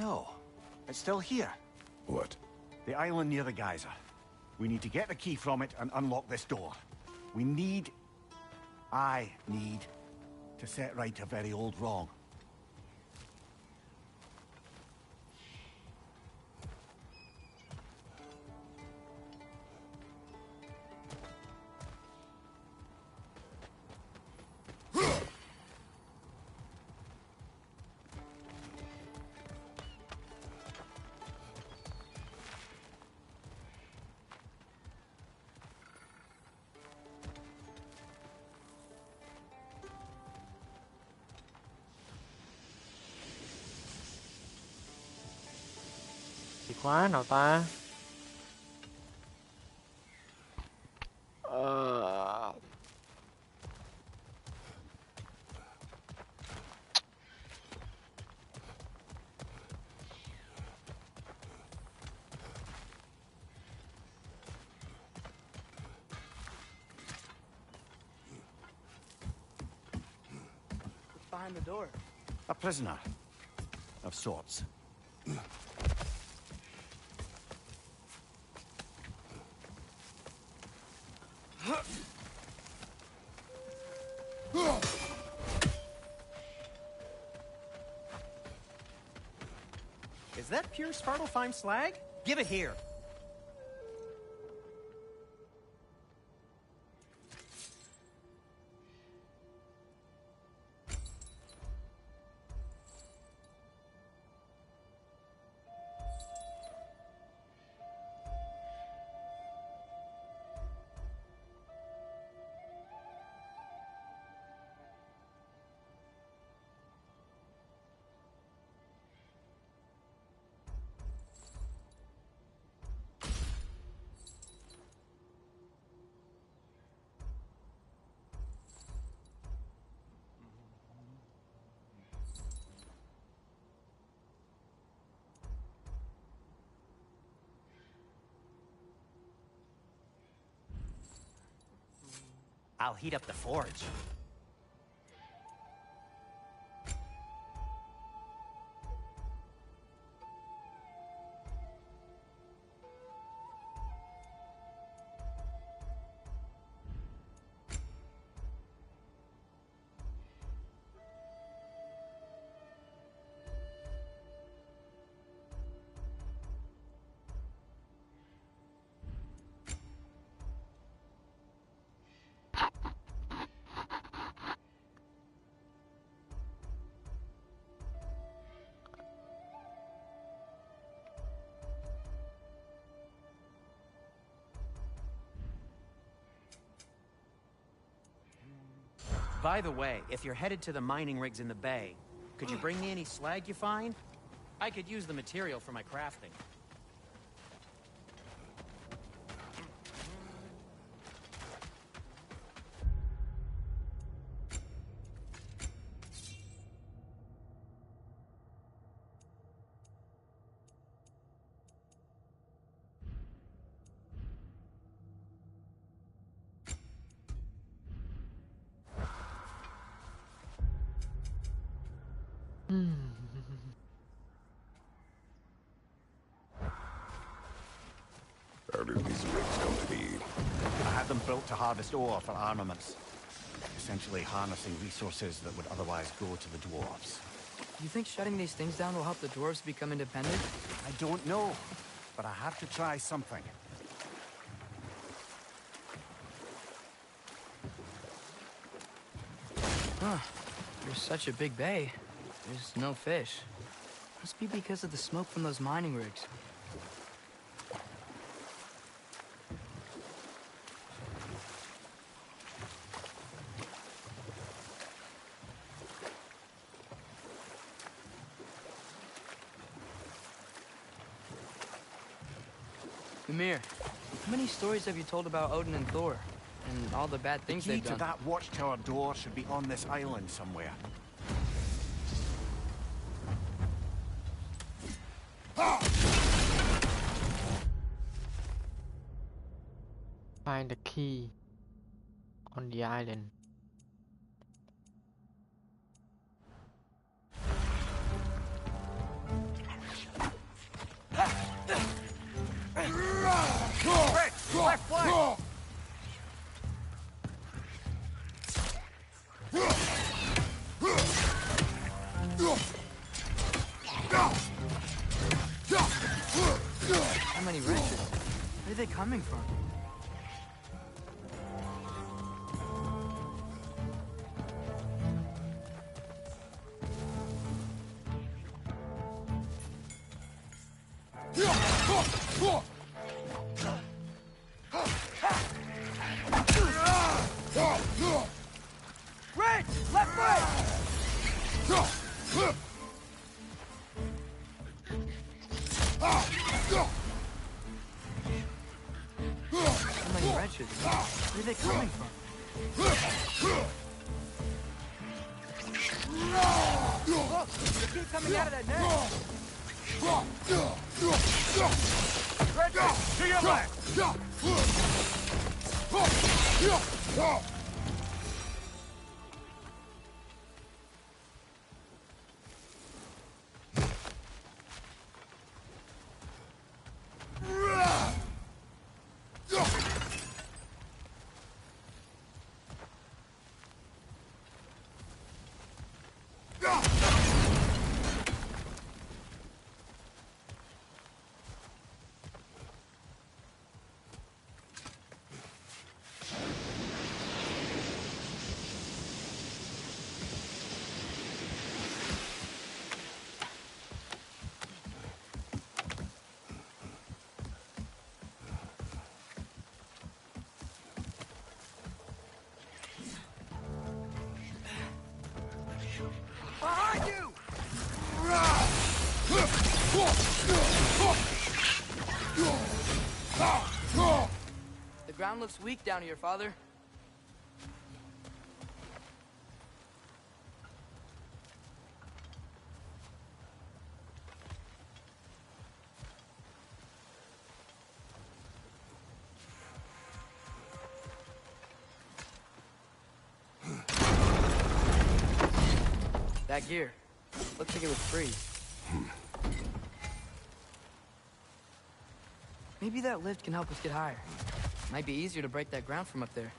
No, it's still here. What? The island near the geyser. We need to get the key from it and unlock this door. I need to set right a very old wrong. Chìa khóa nào ta? What's behind the door? A prisoner. Of sorts. Is that pure Svartalfheim slag? Give it here. I'll heat up the forge. By the way, if you're headed to the mining rigs in the bay, could you bring me any slag you find? I could use the material for my crafting. How do these rigs come to be? I had them built to harvest ore for armaments. Essentially harnessing resources that would otherwise go to the dwarves. You think shutting these things down will help the dwarves become independent? I don't know, but I have to try something. Huh. There's such a big bay. There's no fish. Must be because of the smoke from those mining rigs. Ymir, how many stories have you told about Odin and Thor? And all the bad things The key they've to done? that watchtower door should be on this island somewhere. Find the key on the island. Left flank! How many wrenches? Where are they coming from? Wrench! Left leg! How many wrenches? Where are they coming from? Look! They keep coming out of that net! Wrenches! To your left! Behind you! The ground looks weak down here, Father. That gear. Looks like it was free. Maybe that lift can help us get higher. Might be easier to break that ground from up there.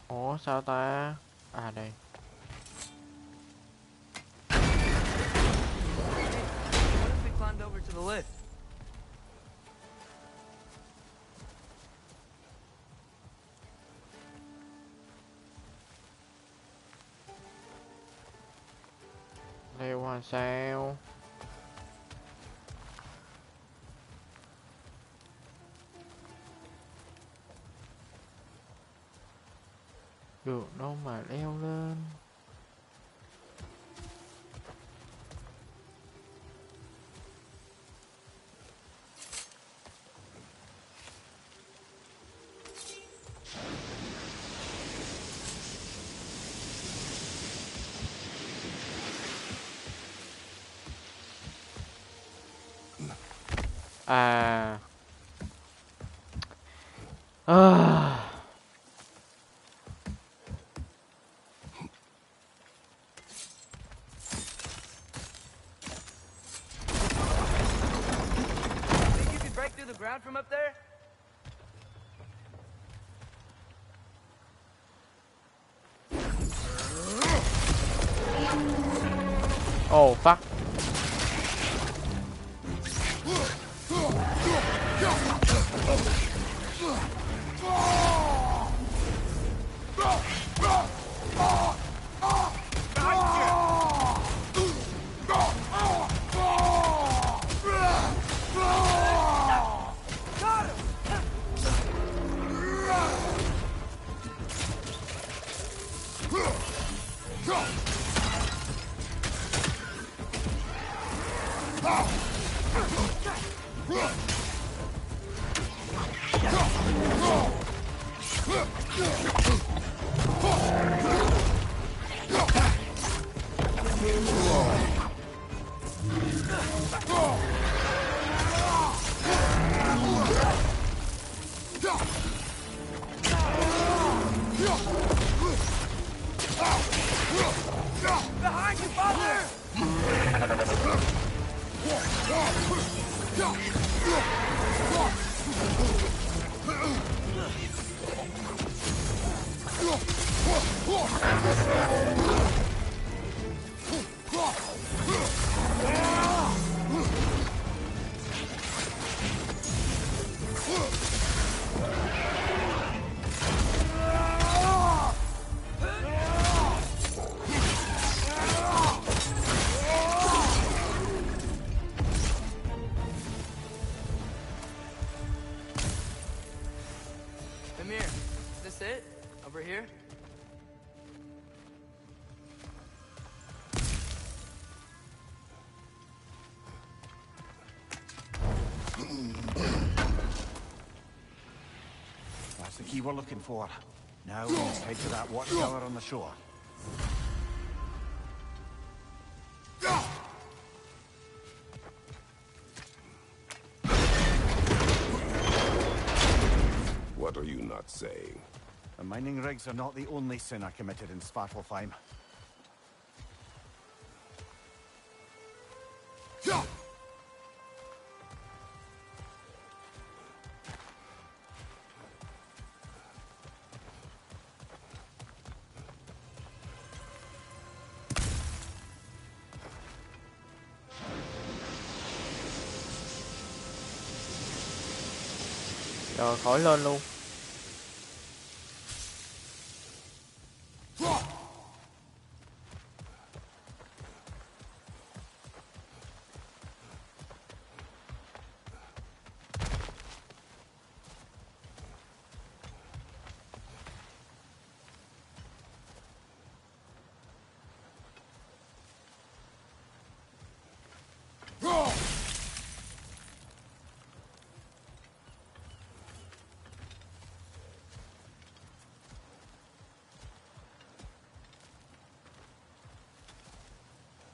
Ủa sao ta? À đây. What if we climbed over to the lift? Leo là sao? Được đâu mà leo lên. À. Think you could break through the ground from up there? Oh fuck. Behind you, father! Amir, is this it? Over here? That's the key we're looking for. Now let's head to that watchtower on the shore. What are you not saying? The mining rigs are not the only sin I committed in Svartalfheim. Rồi khỏi lên luôn.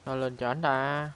Rồi lên cho anh ta.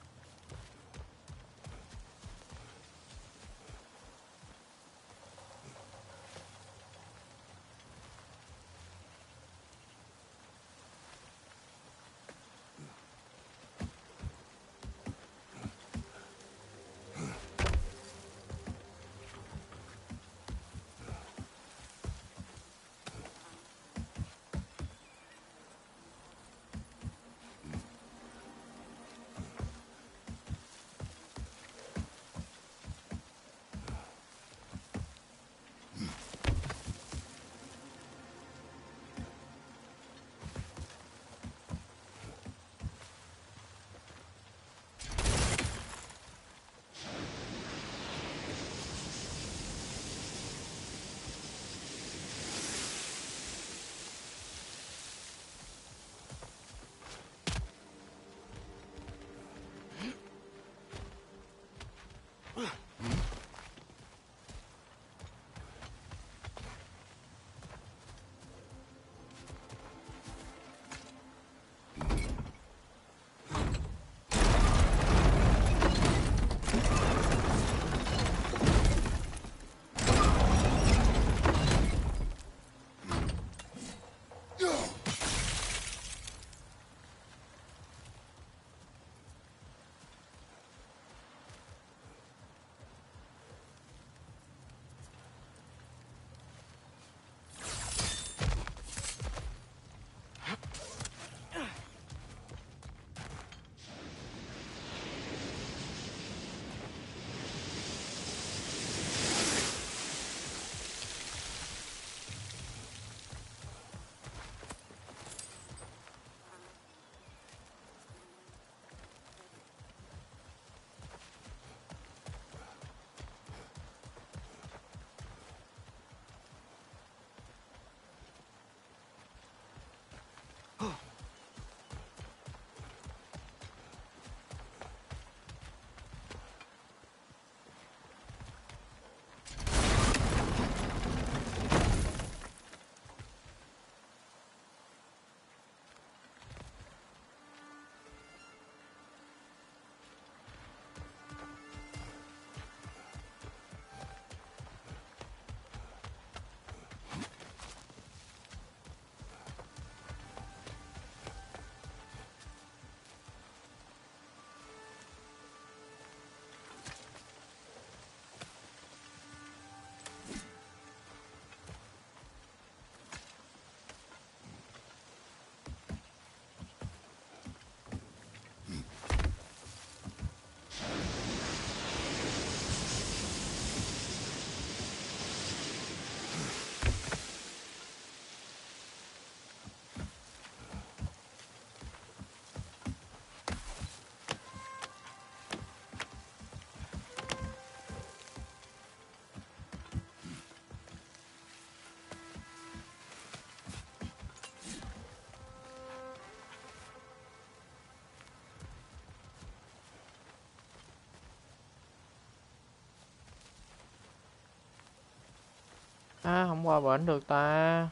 À, không qua bển được ta.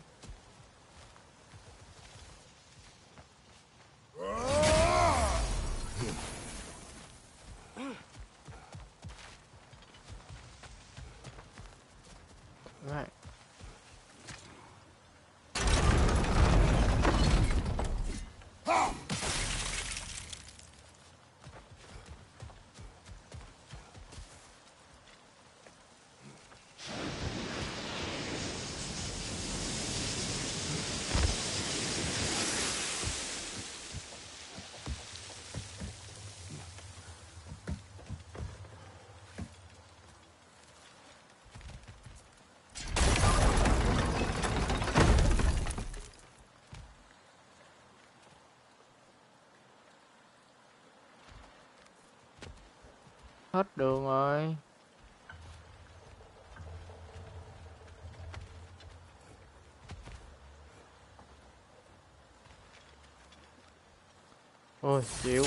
Right. Hết đường rồi. Ôi chịu.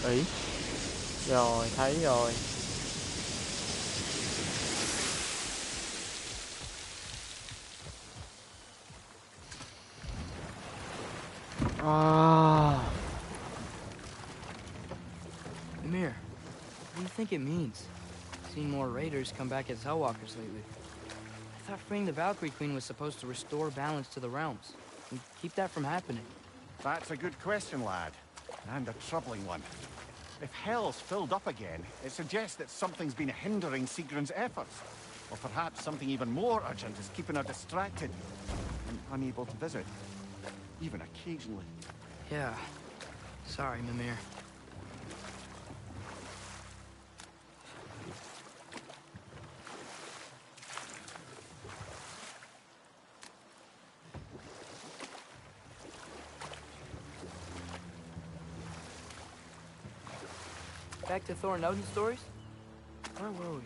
Ý. Rồi, thấy rồi. Ah. Mimir, what do you think it means? Seen more raiders come back as Hellwalkers lately. I thought freeing the Valkyrie Queen was supposed to restore balance to the realms and keep that from happening. That's a good question, lad. And a troubling one. If Hell's filled up again, it suggests that something's been hindering Sigrun's efforts. Or perhaps something even more urgent is keeping her distracted and unable to visit. Even occasionally. Yeah. Sorry, Mimir. Back to Thor and Odin's stories? Where were we?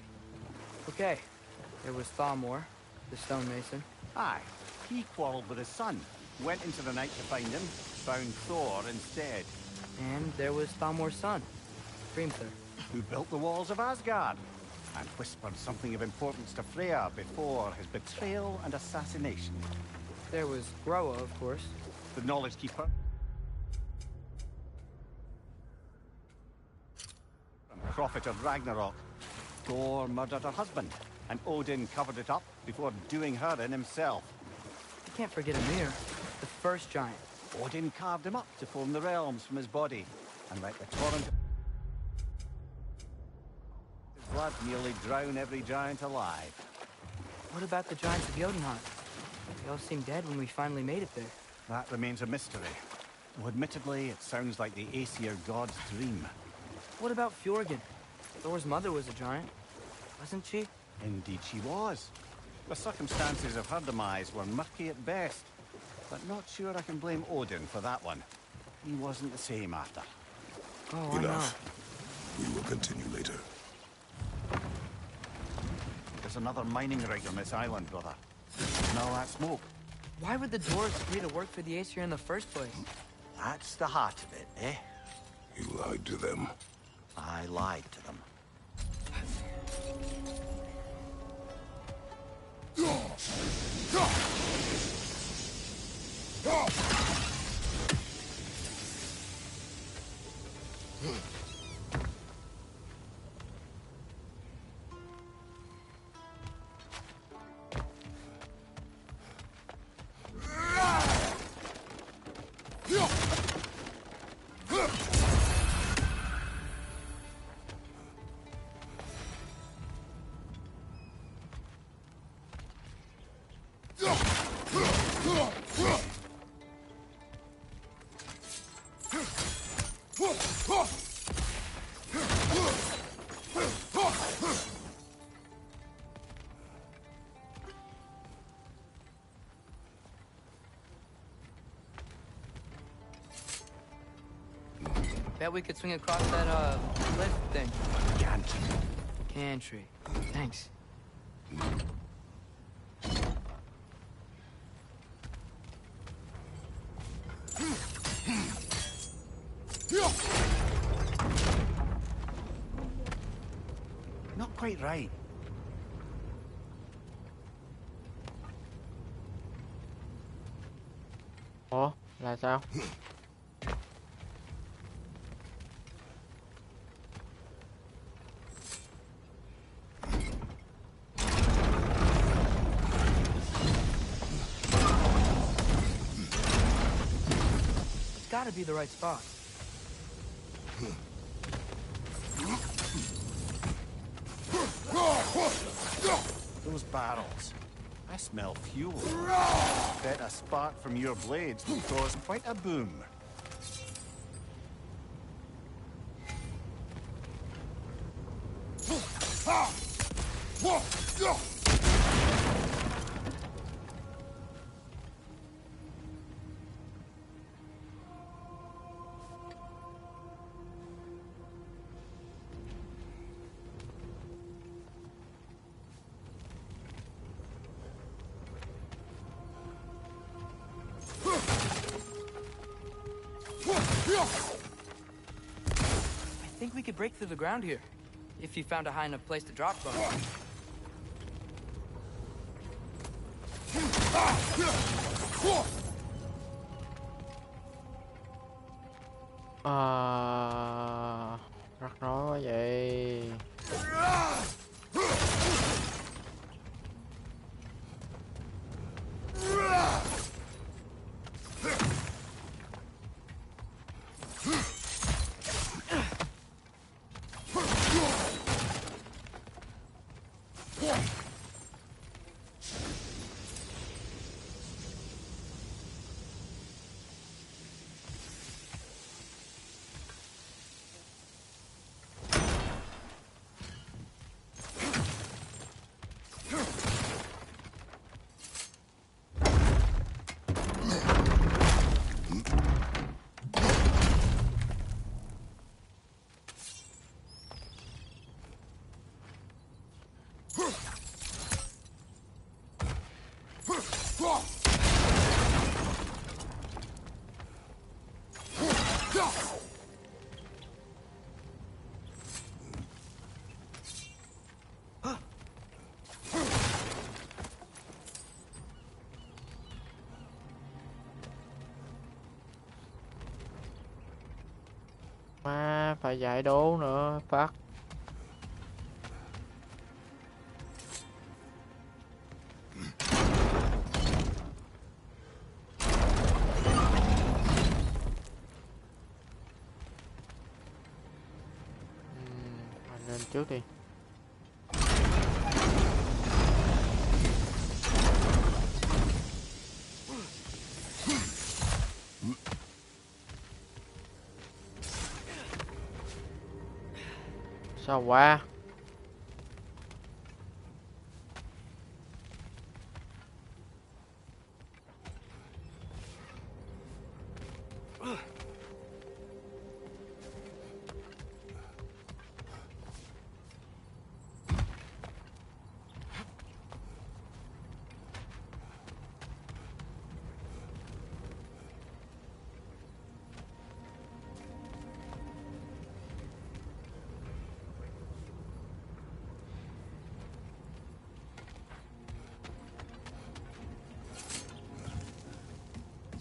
Okay. There was Thalmor, the stonemason. Aye, he quarreled with his son, went into the night to find him, found Thor instead. And there was Thalmor's son, Grimthur. Who built the walls of Asgard, and whispered something of importance to Freya before his betrayal and assassination. There was Groa, of course. The Knowledge Keeper. Prophet of Ragnarok. Thor murdered her husband, and Odin covered it up before doing her in himself. You can't forget Ymir, the first giant. Odin carved him up to form the realms from his body, and let the torrent of his blood nearly drown every giant alive. What about the giants of Jotunheim? They all seemed dead when we finally made it there. That remains a mystery. Though admittedly, it sounds like the Aesir god's dream. What about Fjorgyn? Thor's mother was a giant, wasn't she? Indeed she was. The circumstances of her demise were murky at best, but not sure I can blame Odin for that one. He wasn't the same after. Oh, Enough. We will continue later. There's another mining rig on this island, brother. And all that smoke. Why would the dwarves agree to work for the Aesir in the first place? That's the heart of it, eh? You lied to them. I lied to them. Bet we could swing across that, lift thing. Can't. Cantry. Thanks. Not quite right. Ủa, là sao? It's gotta be the right spot. Those barrels. I smell fuel. Bet a spark from your blades would cause quite a boom. I think we could break through the ground here, if you found a high enough place to drop from. Rắc rối quá vậy. Mà phải giải đố nữa, phát. Anh lên trước đi. Sao qua?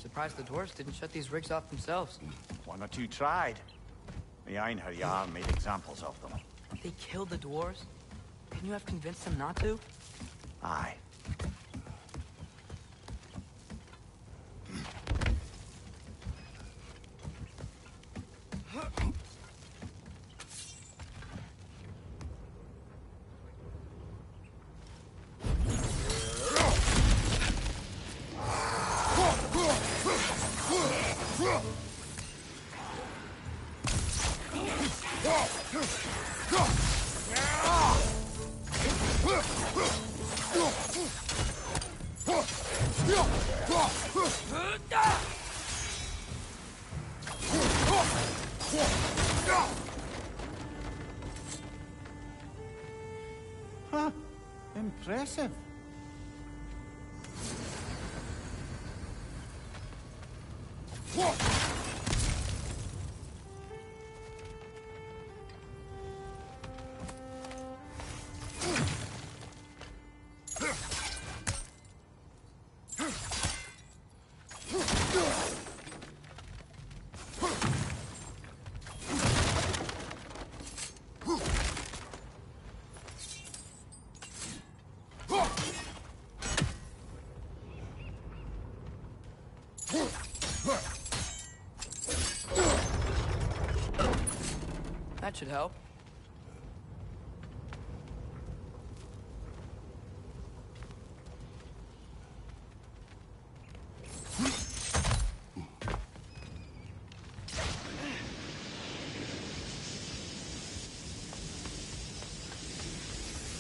Surprised the dwarves didn't shut these rigs off themselves. One or two tried. The Einherjar made examples of them. They killed the dwarves? Couldn't you have convinced them not to? Aye. impressive. That should help.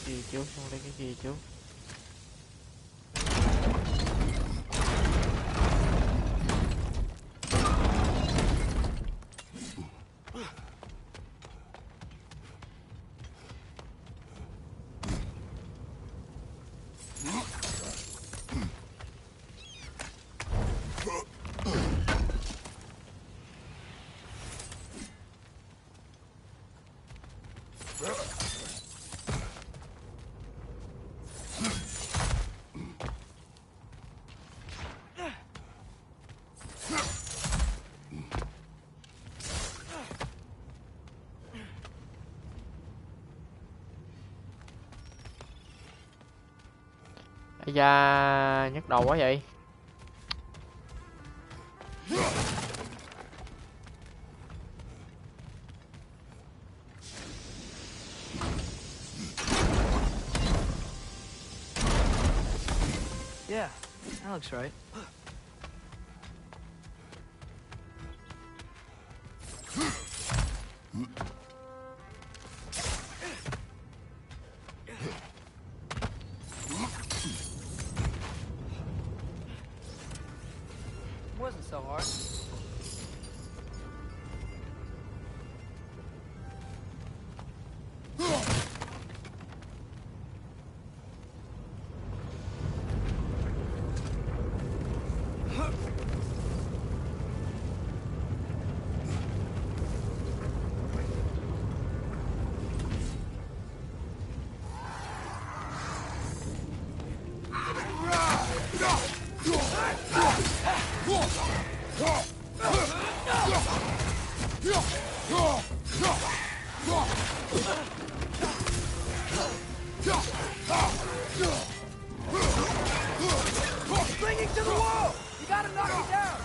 Gì chú, trong đây cái gì chú? Ây da, nhức đầu quá vậy. Yeah, that looks right. Wasn't so hard. Clinging to the wall! You gotta knock it down!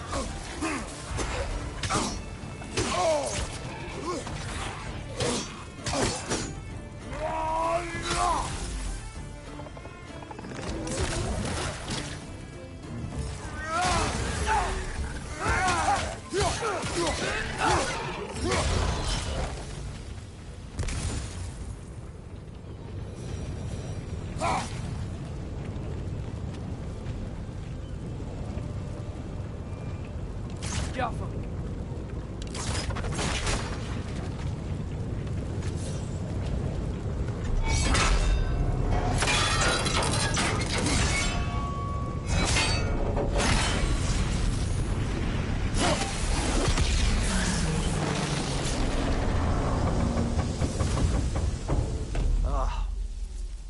Get off him.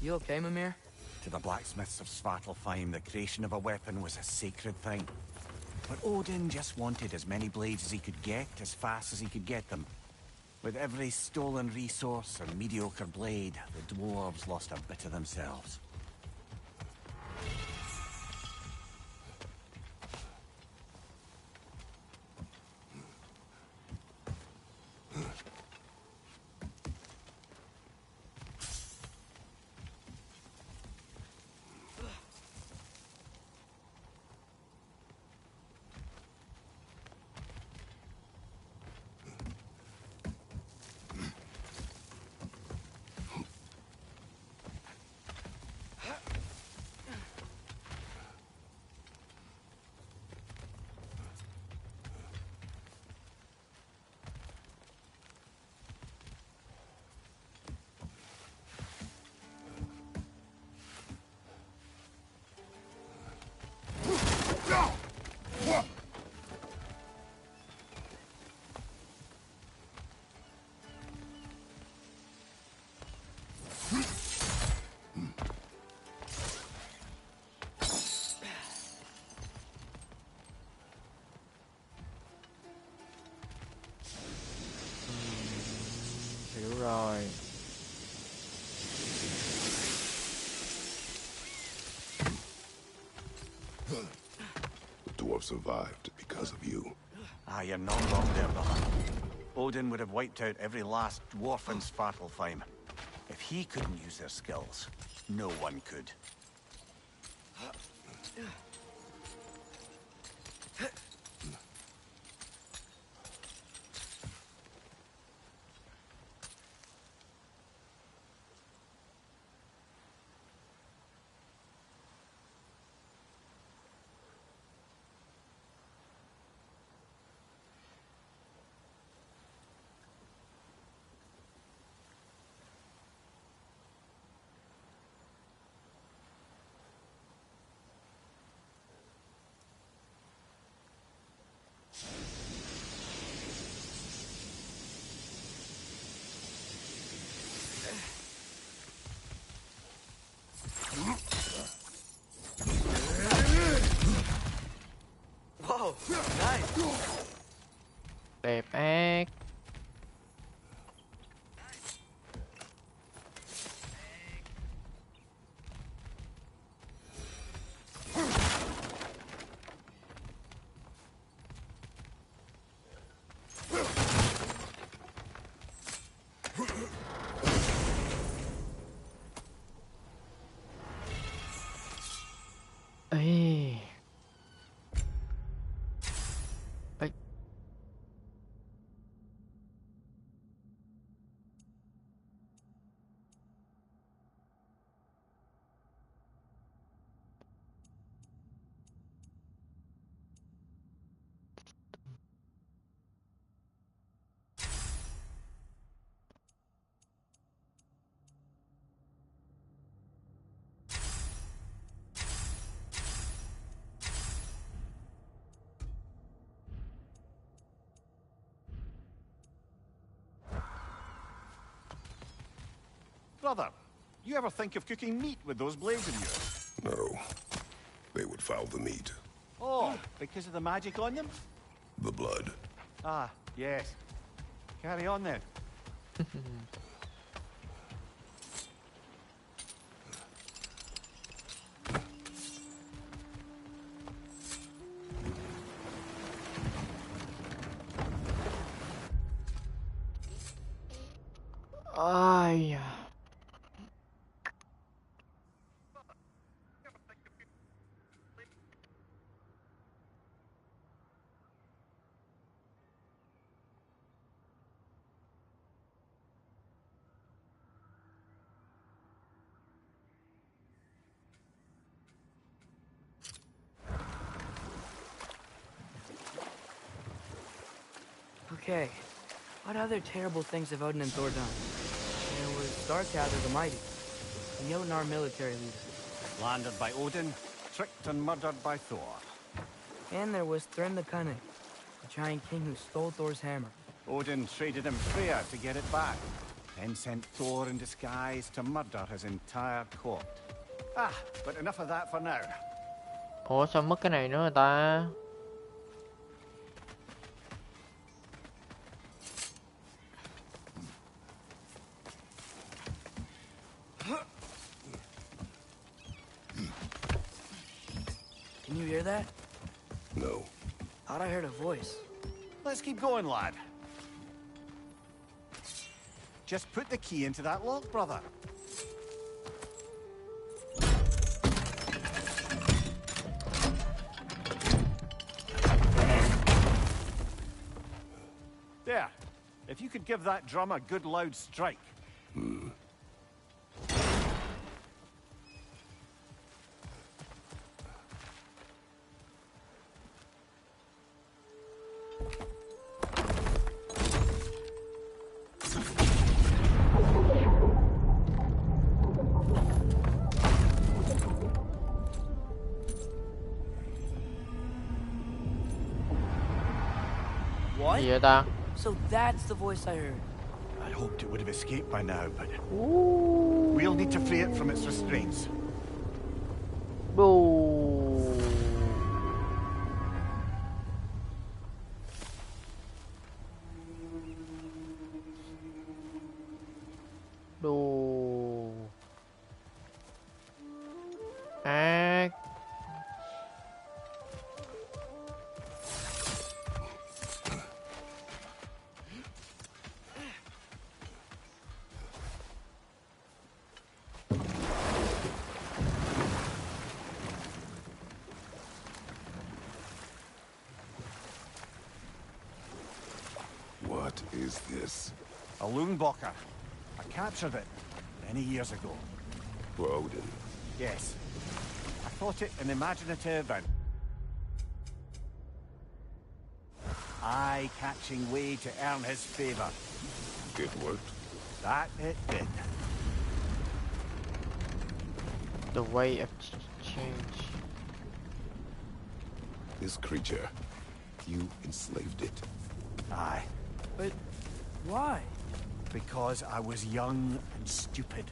You okay, Mimir? To the blacksmiths of Svartalfheim, the creation of a weapon was a sacred thing. But Odin just wanted as many blades as he could get, as fast as he could get them. With every stolen resource or mediocre blade, the dwarves lost a bit of themselves. rồi. The dwarf survived because of you. You're not wrong there, brother. Odin would have wiped out every last dwarf in Svartalfheim. If he couldn't use their skills, no one could. Whoa, nice. Đẹp ác. Ê. Ê. Brother, you ever think of cooking meat with those blades of yours? No. They would foul the meat. Oh, because of the magic on them? The blood. Ah, yes. Carry on then. Ai da. Okay, what other terrible things have Odin and Thor done? There was Starkadr the Mighty, and Jotnar military leader. Landed by Odin, tricked and murdered by Thor. And there was Thrym the Cunning, the giant king who stole Thor's hammer. Odin traded him Freya to get it back, then sent Thor in disguise to murder his entire court. But enough of that for now. Ủa sao mất cái này nữa ta? Can you hear that? No. Thought I heard a voice. Let's keep going, lad. Just put the key into that lock, brother. There. If you could give that drum a good loud strike. What? Gì vậy ta? So that's the voice I heard. I hoped it would have escaped by now, but Ooh. we'll need to free it from its restraints. Boo. is this? A Loonbocker. I captured it many years ago. For Odin. Yes. I thought it an imaginative and eye-catching way to earn his favor. It worked. That it did. The way of change. This creature, you enslaved it. Aye. But why? Because I was young and stupid.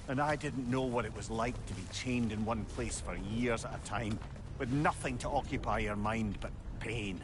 And I didn't know what it was like to be chained in one place for years at a time, with nothing to occupy your mind but pain.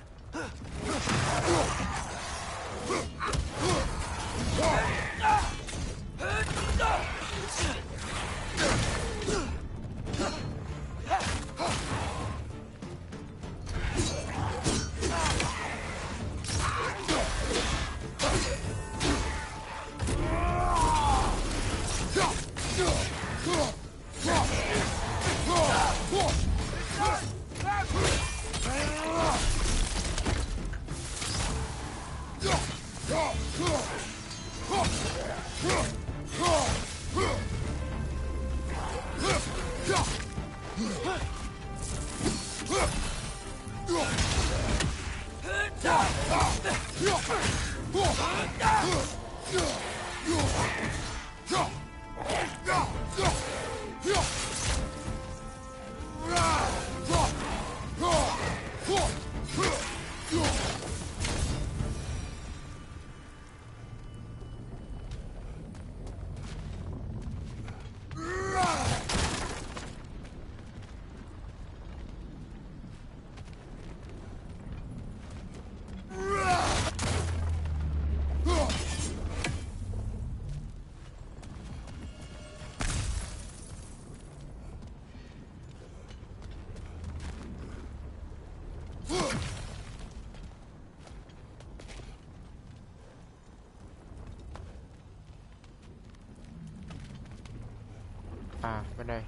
À, bên đây.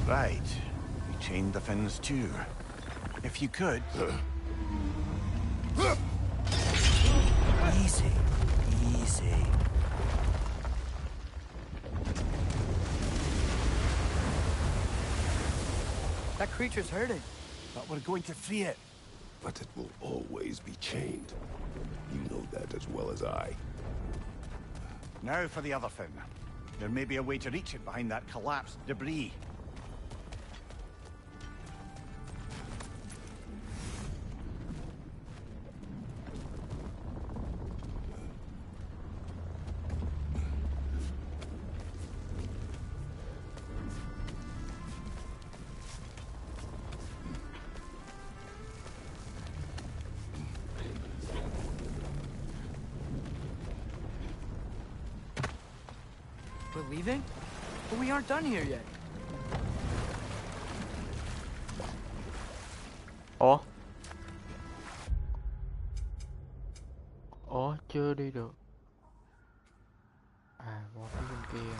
Right. We chained the fins too. If you could... Easy. Easy. That creature's hurting. But we're going to free it. But it will always be chained. You know that as well as I. Now for the other fin. There may be a way to reach it behind that collapsed debris. We're leaving? But we aren't done here yet. Ủa? Ủa, chưa đi được. À, qua phía bên kia.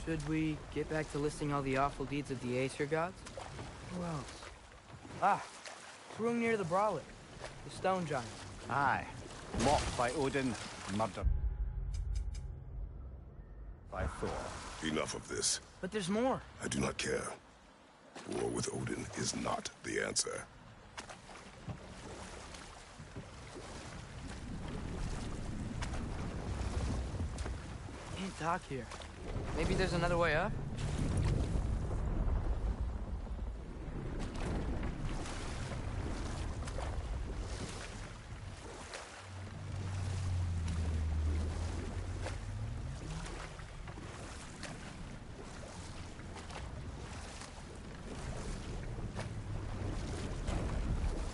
Should we get back to listing all the awful deeds of the Aesir gods? Who else? Ah, room near the Brawler, the stone giant. Aye. Mocked by Odin, murdered by Thor. Enough of this. But there's more. I do not care. War with Odin is not the answer. Can't talk here. Maybe there's another way up?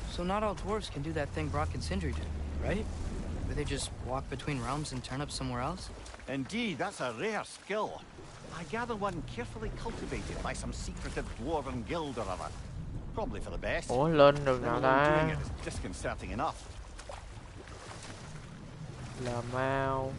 So not all dwarves can do that thing Brock and Sindri do, right? The they just walk between realms and turn up somewhere else? Indeed, that's a rare skill. I gather one carefully cultivated by some secretive dwarven guild or other. Probably for the best. Ủa lên đường Then nào alone doing ta? it is disconcerting enough. Là mau.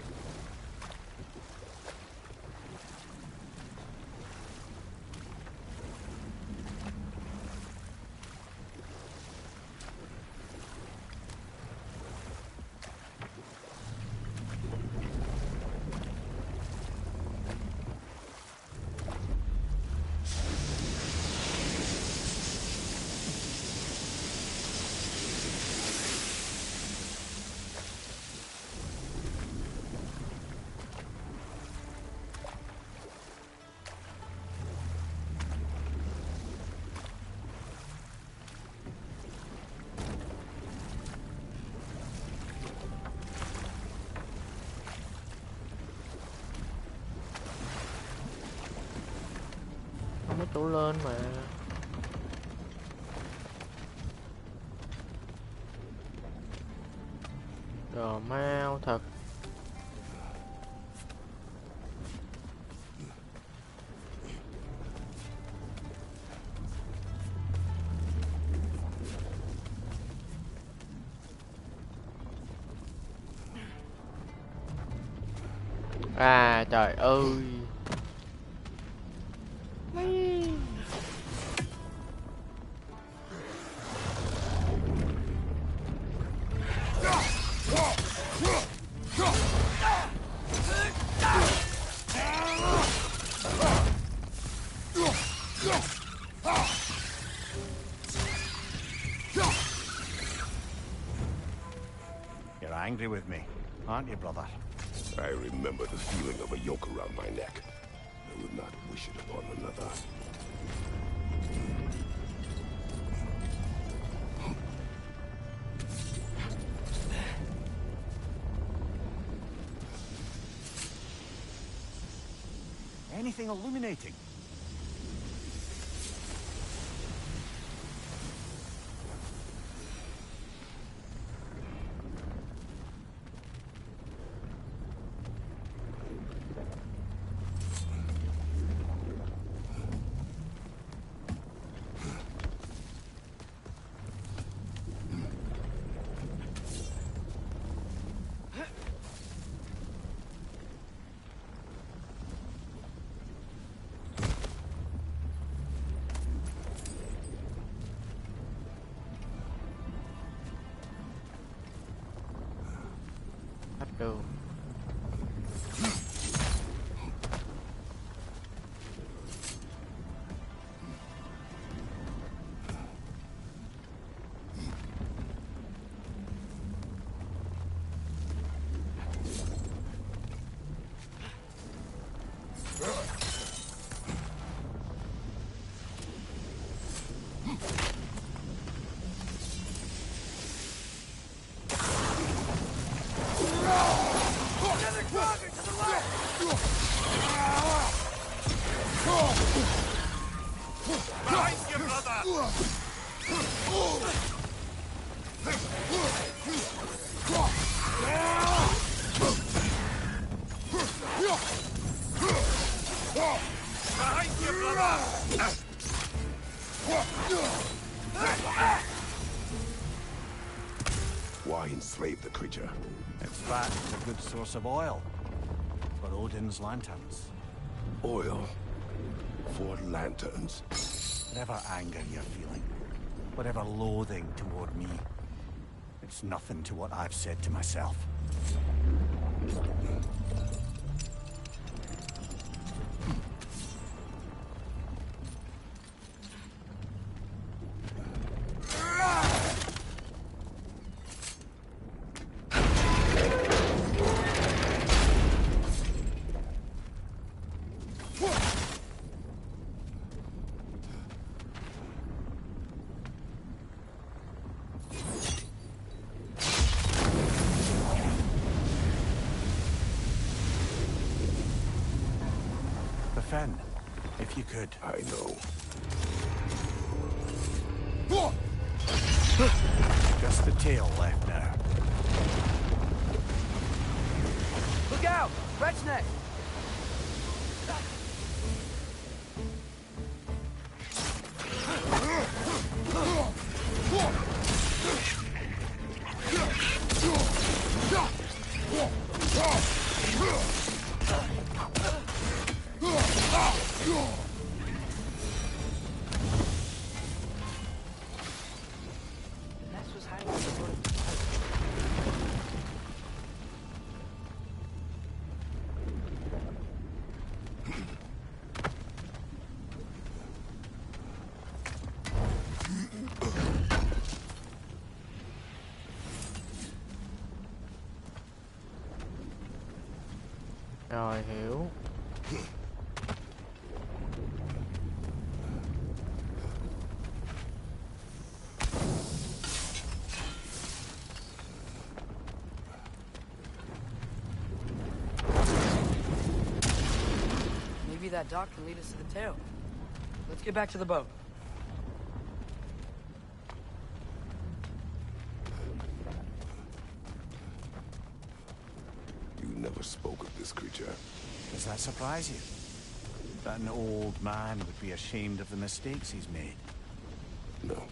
Không có chỗ lên mà. Rồi mau thật. À trời ơi. You're angry with me, aren't you, brother? I remember the feeling of a yoke around my neck. I would not wish it upon another. Anything illuminating? Bắt đường. Behind you, brother! Behind you, brother! Why enslave the creature? In fact, it's a good source of oil for Odin's lanterns. Oil for lanterns. Whatever anger you're feeling, whatever loathing toward me, it's nothing to what I've said to myself. Fen, if you could. I know. Just the tail left now. Look out! Red's neck! Ness was hiding in the wood. Rồi hiểu. Maybe that dock can lead us to the tail. Let's get back to the boat. You never spoke of this creature. Does that surprise you? That an old man would be ashamed of the mistakes he's made? No.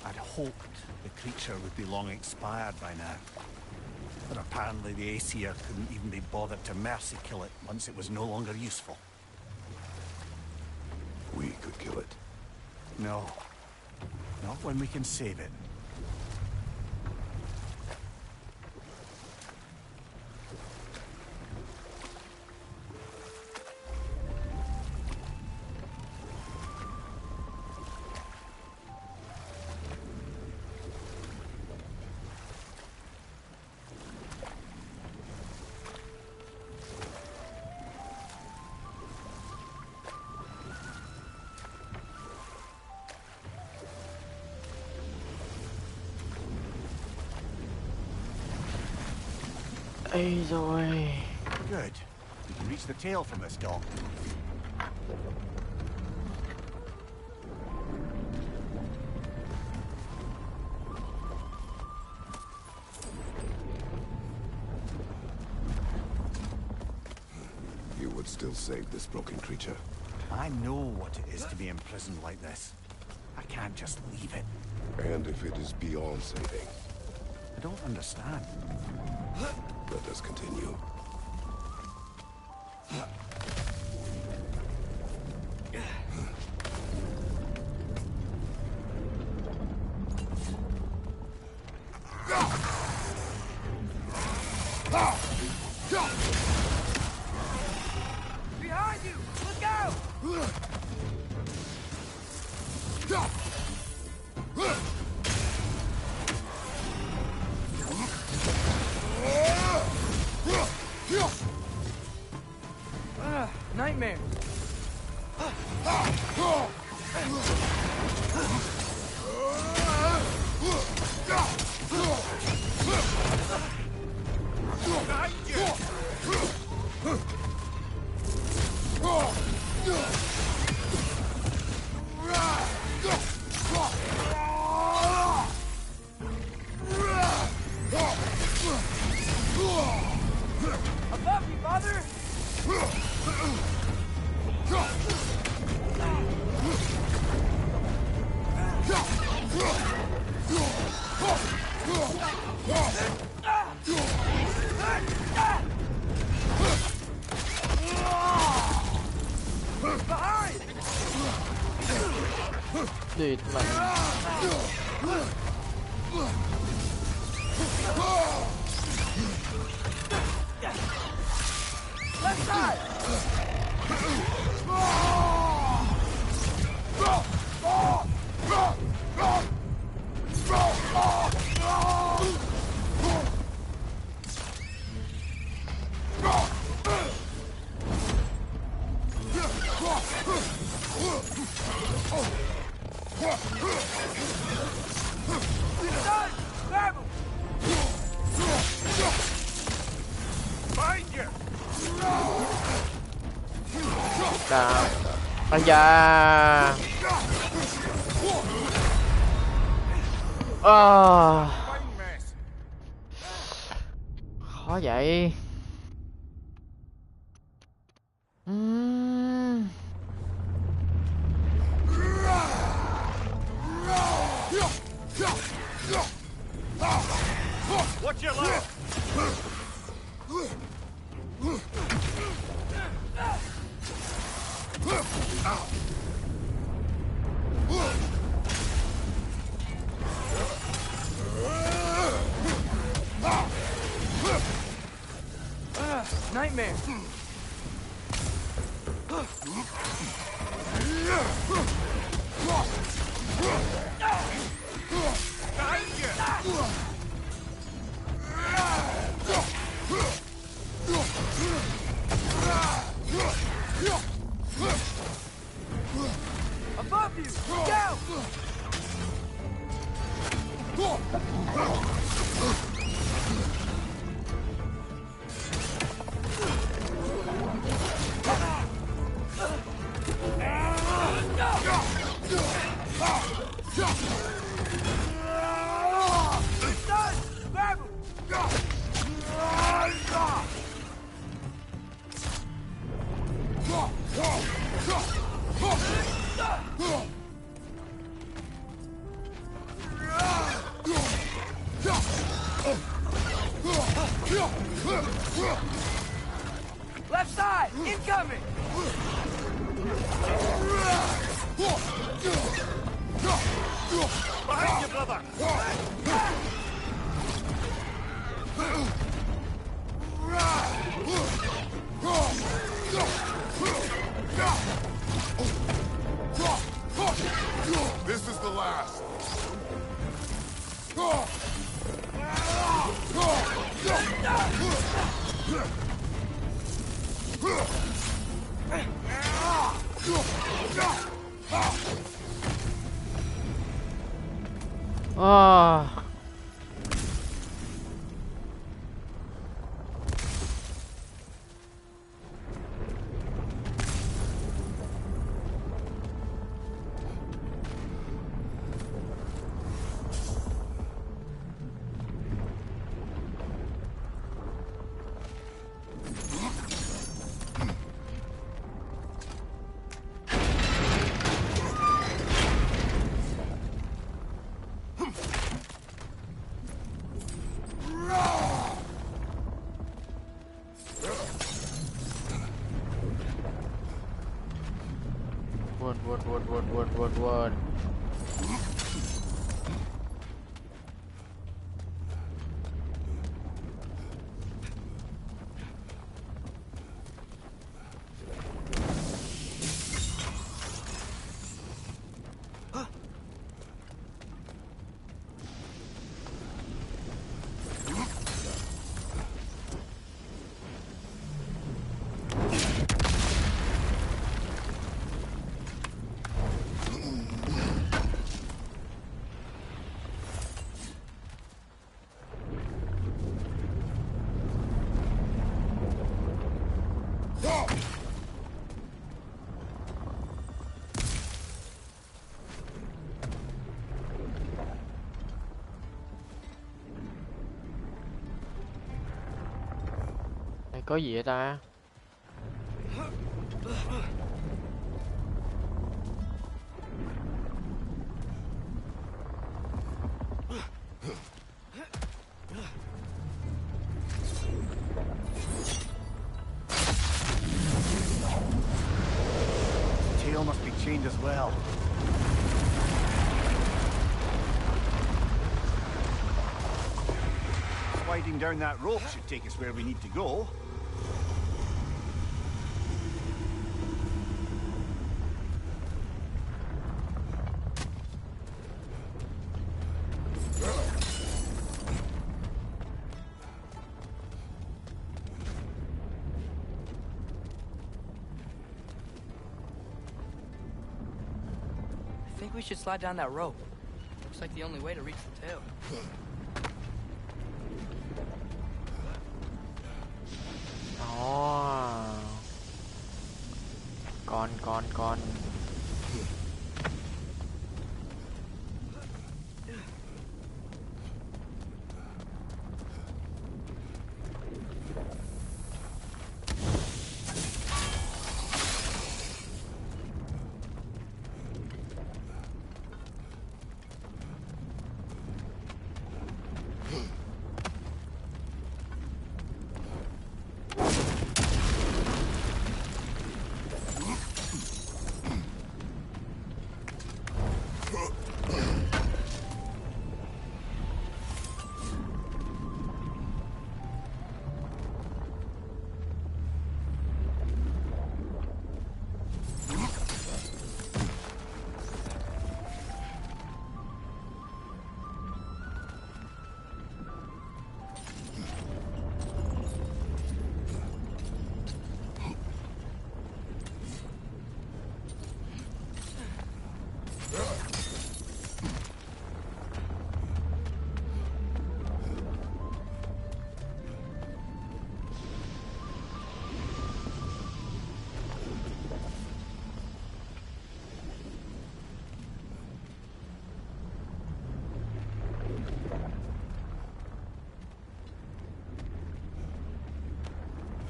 I'd hoped the creature would be long expired by now. But apparently the Aesir couldn't even be bothered to mercy kill it once it was no longer useful. We could kill it. No. Not when we can save it. Ây rồi. Good. We can reach the tail from this dock. You would still save this broken creature. I know what it is to be imprisoned like this. I can't just leave it. And if it is beyond saving, I don't understand. let us continue. Behind you! Look out! Nightmare. Above you, mother! Địt mạnh. Left side! Ây da. Khó vậy. Watch your left! Nightmare. Above you! Look out! Left side! Incoming! Behind you, brother! This is the last. Word. Này có gì vậy ta? Tail must be chained as well. Sliding down that rope should take us where we need to go. I think we should slide down that rope. Looks like the only way to reach the tail. Con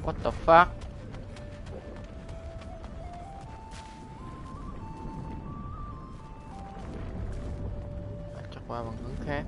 What the fuck? Chắc qua bằng hướng khác.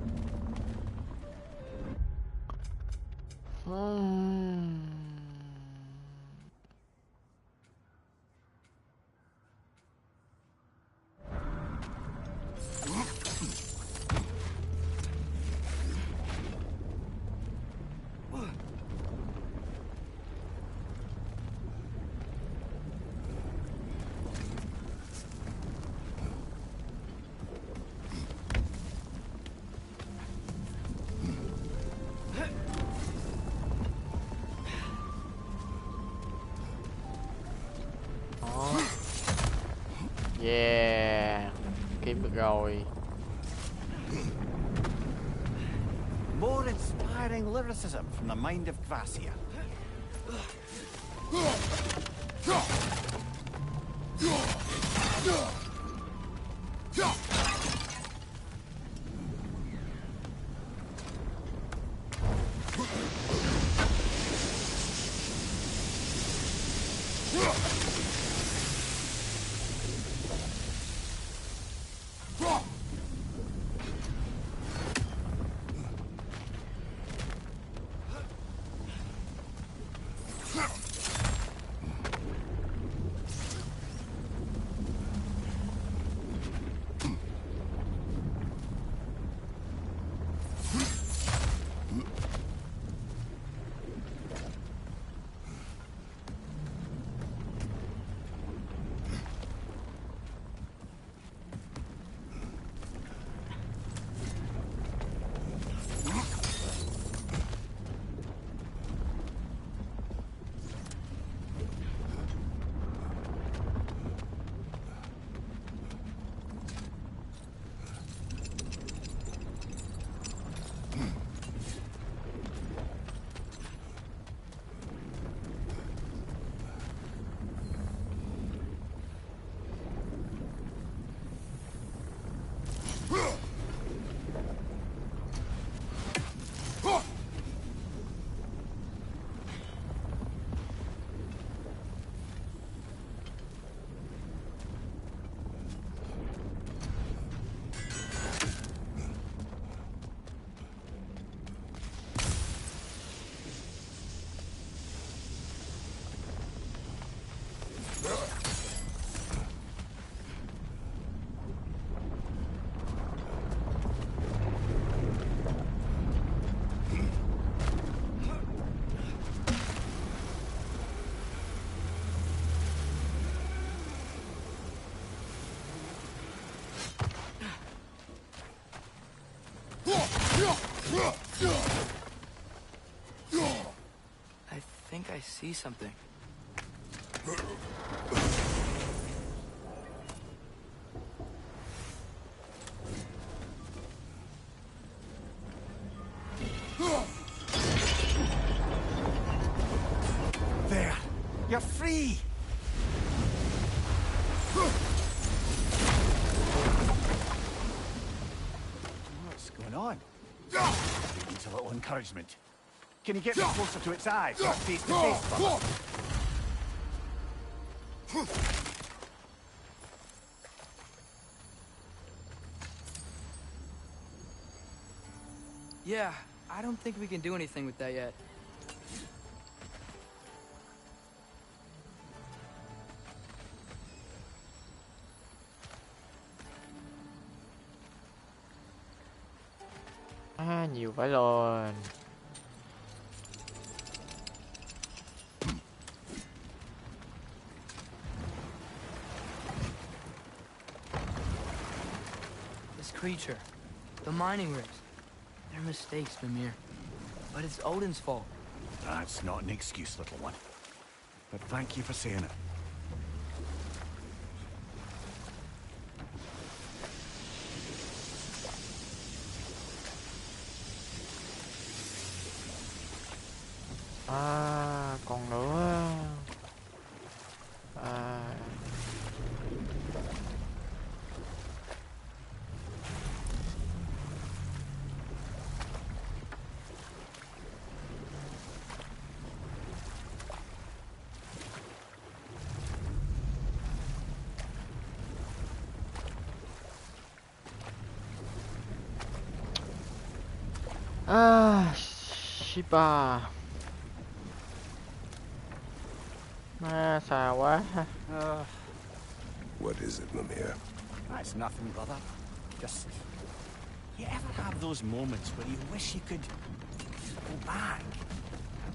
Yeah, kiếm được rồi. More inspiring lyricism from the mind of Gracia. I think I see something. There! You're free! What's going on? It needs a little encouragement. Can you get me closer to its eyes? Face to face, brother? Yeah, I don't think we can do anything with that yet. Nhiều phải luôn. This creature, the mining rigs, they're mistakes, Mimir. But it's Odin's fault. That's not an excuse, little one. But thank you for saying it. Còn nữa. À, Shiba. À, xa quá ha. What is it, Mimir? That's nothing, brother. Just... You ever have those moments where you wish you could go back,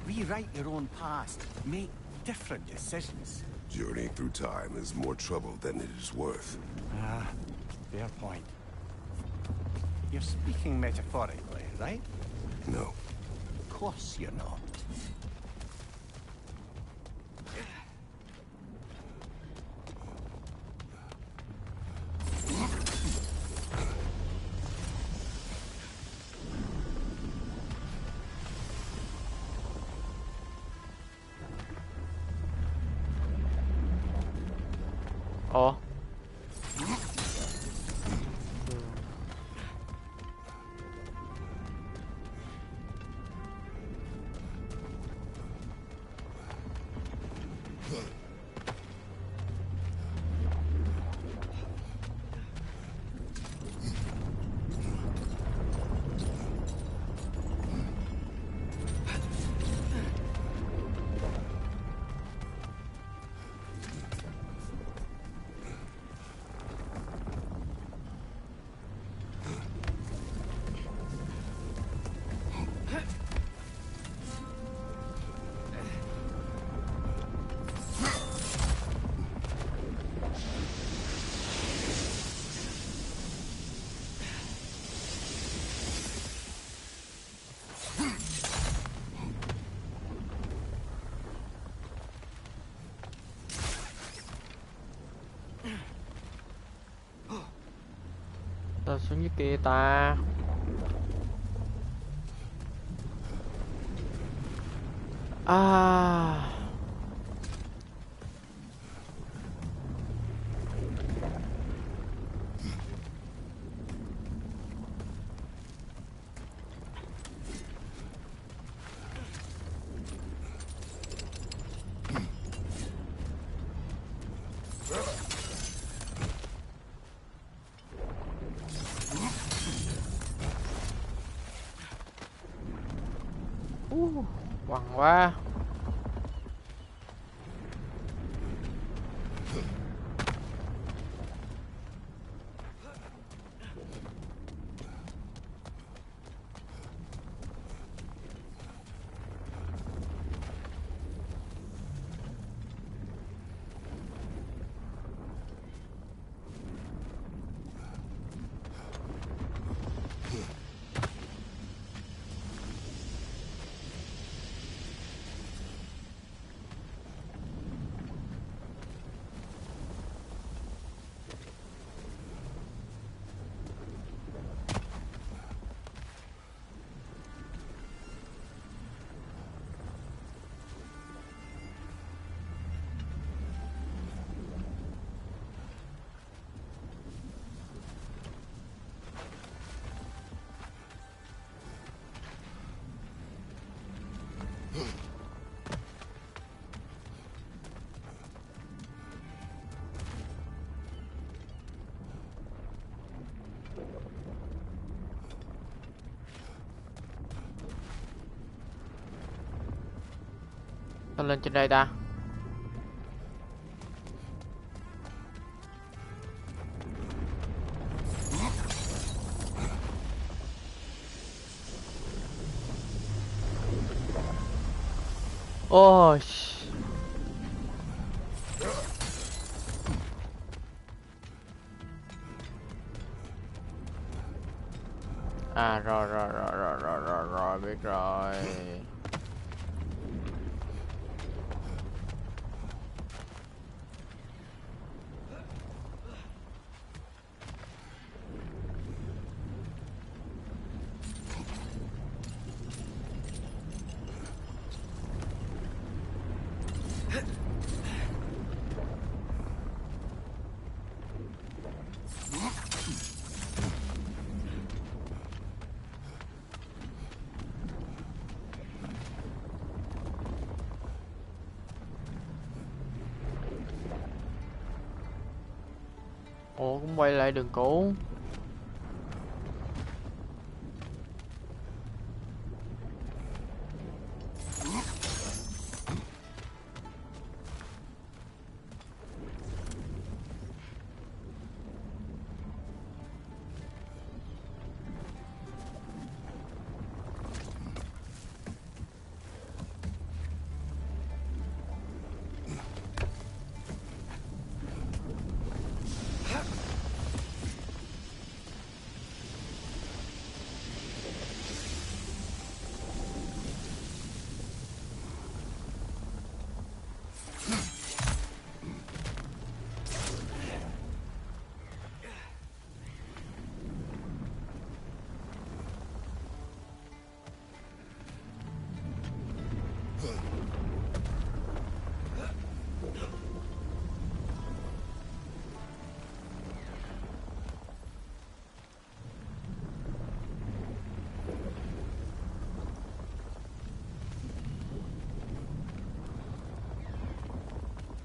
rewrite your own past, make different decisions? Journeying through time is more trouble than it is worth. Ah, fair point. You're speaking metaphorically, right? No. Of course you're not. Ủa? Ta xuống dưới kia ta. À. Quằn quá. Tao lên trên đây ta. Ôi. À rồi biết rồi. Ủa cũng quay lại đường cũ.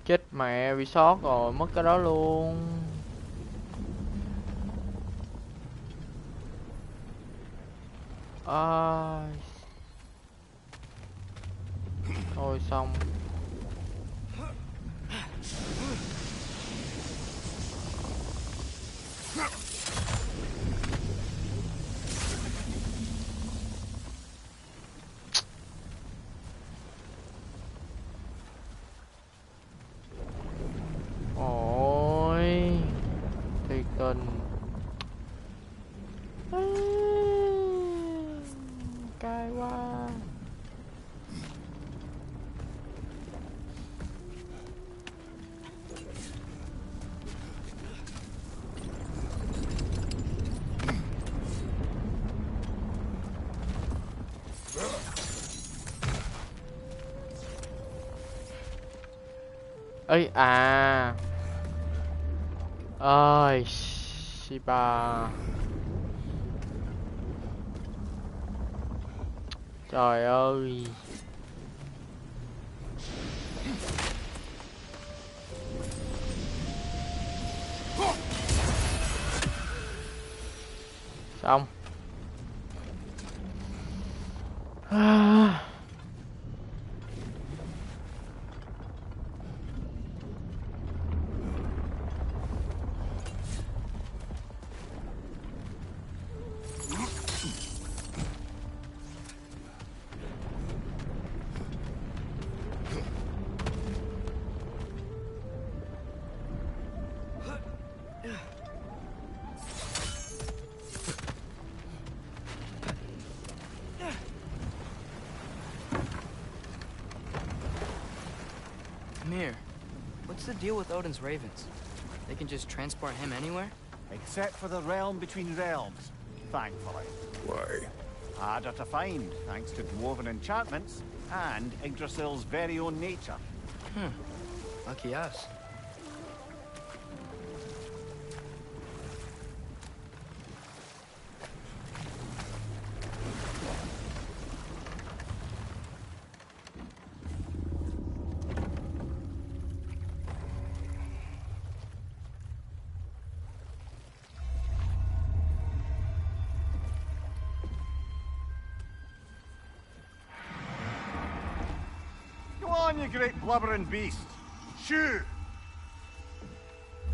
Chết mẹ, bị sót rồi, mất cái đó luôn. Thôi xong. Ôi thiệt tình. Cay quá. Ấy à. Ơi Shiba. Trời ơi. Xong. Mir, what's the deal with Odin's ravens? They can just transport him anywhere? Except for the realm between realms, thankfully. Why? Harder to find, thanks to dwarven enchantments and Yggdrasil's very own nature. Lucky us. Go on, you great blubbering beast. Shoo!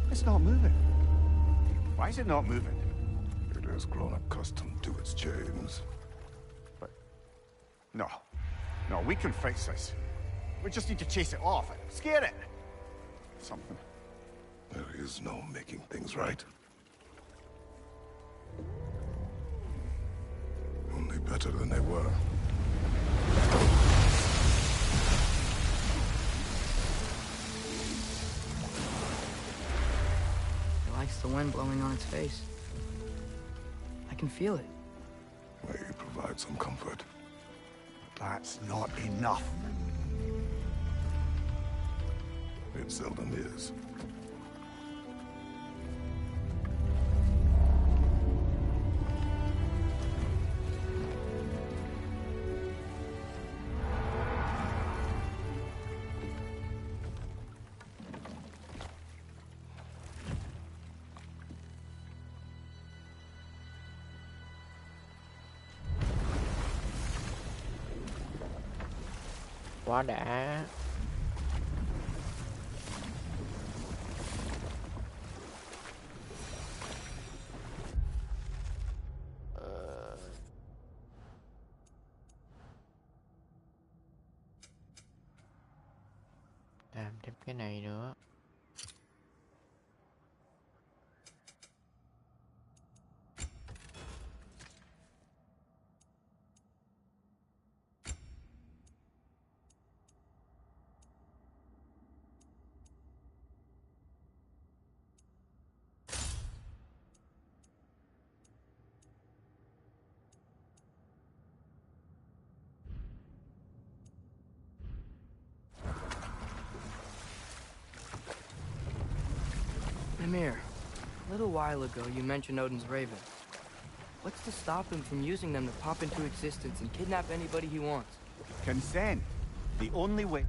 It's not moving. Why is it not moving? It has grown accustomed to its chains. But... No. No, we can fix this. We just need to chase it off and scare it. Something. There is no making things right. Only better than they were. It likes the wind blowing on its face. I can feel it. May provide some comfort. That's not enough. It seldom is. Quá đã. Làm thêm cái này nữa. Mimir, a little while ago you mentioned Odin's raven. What's to stop him from using them to pop into existence and kidnap anybody he wants? Consent. The only way...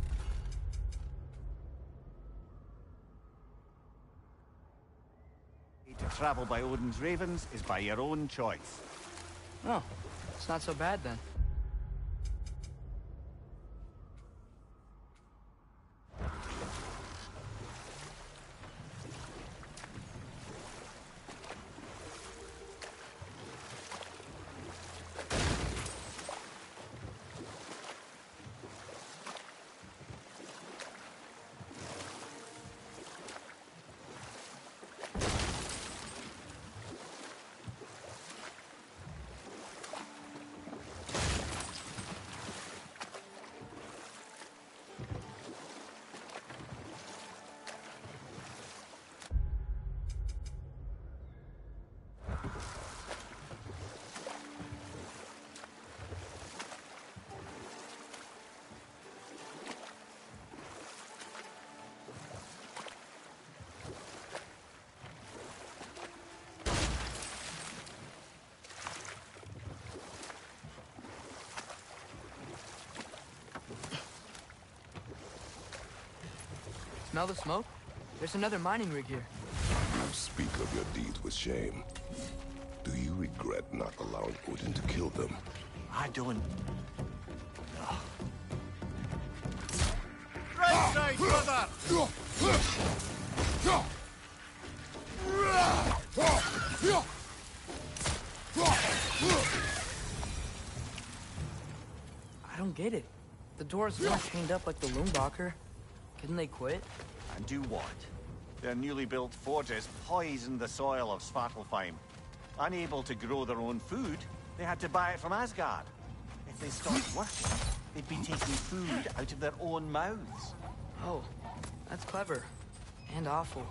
travel by Odin's ravens is by your own choice. Oh, it's not so bad then. Smell the smoke? There's another mining rig here. You speak of your deeds with shame. Do you regret not allowing Odin to kill them? I don't. No. Right side, brother! I don't get it. The doors weren't chained up like the Loombacher. Couldn't they quit? And do what? Their newly built forges poisoned the soil of Svartalfheim. Unable to grow their own food, they had to buy it from Asgard. If they stopped working, they'd be taking food out of their own mouths. Oh, that's clever. And awful.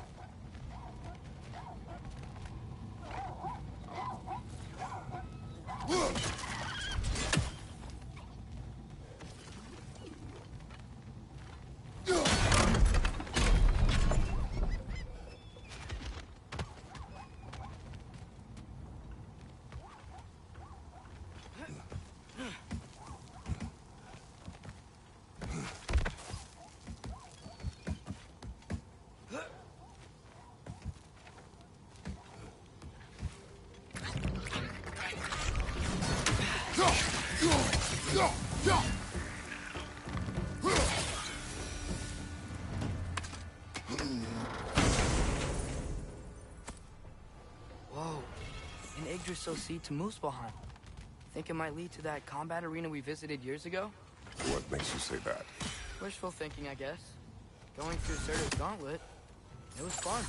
Whoa, an Yggdrasil seed to Muspelheim. Think it might lead to that combat arena we visited years ago? What makes you say that? Wishful thinking, I guess. Going through Surtur's gauntlet, it was fun.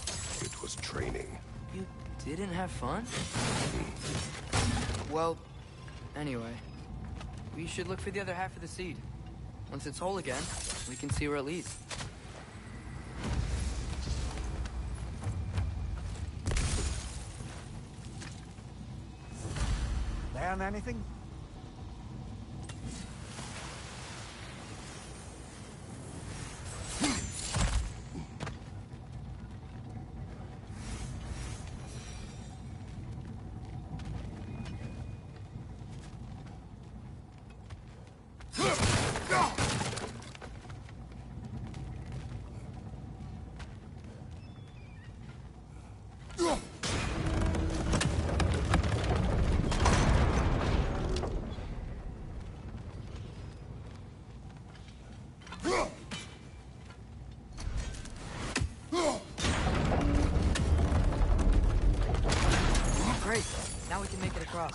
It was training. You didn't have fun? Well, anyway, we should look for the other half of the seed. Once it's whole again, we can see where it leads. Learn anything? Great, now we can make it across.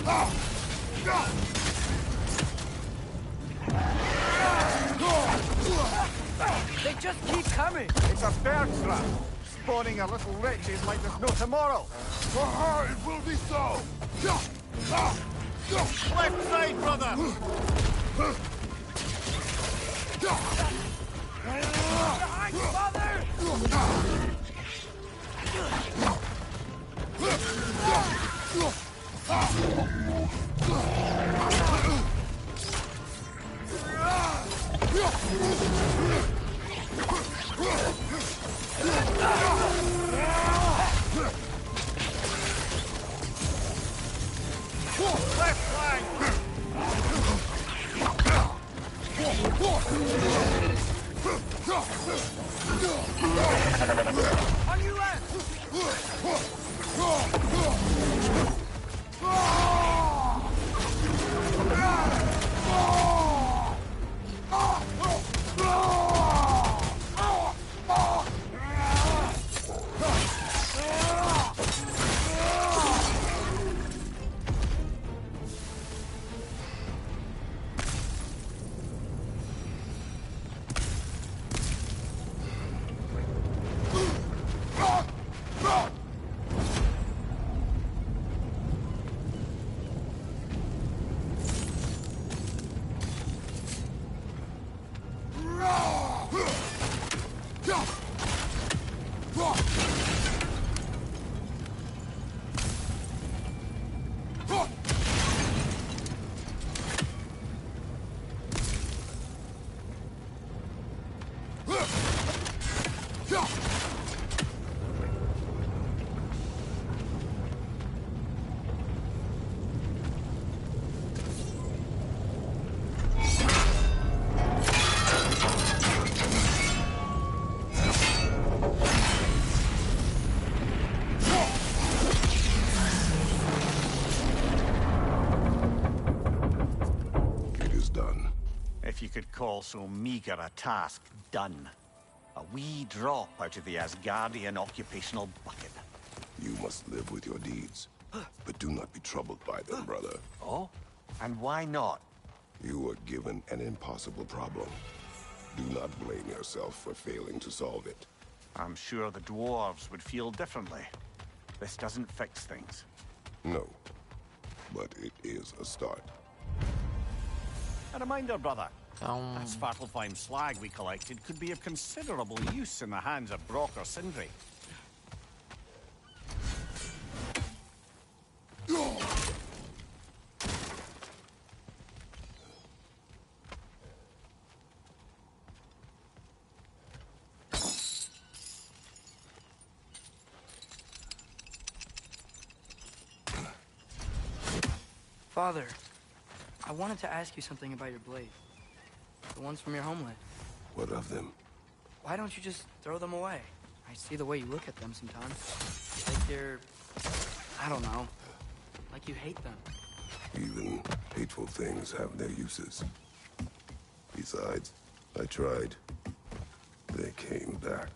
They just keep coming! It's a bird trap, spawning a little wretches like there's no tomorrow. For her, it will be so! Left side, brother! Behind you, Father! Left flank! On your left! If you could call so meager a task done. A wee drop out of the Asgardian occupational bucket. You must live with your deeds, but do not be troubled by them, brother. Oh? And why not? You were given an impossible problem. Do not blame yourself for failing to solve it. I'm sure the dwarves would feel differently. This doesn't fix things. No, but it is a start. A reminder, brother. Xong. That Svartalfheim slag we collected could be of considerable use in the hands of Brock or Sindri. Father, I wanted to ask you something about your blade. The ones from your homeland. What of them? Why don't you just throw them away? I see the way you look at them sometimes. Like you're... I don't know. Like you hate them. Even hateful things have their uses. Besides, I tried. They came back.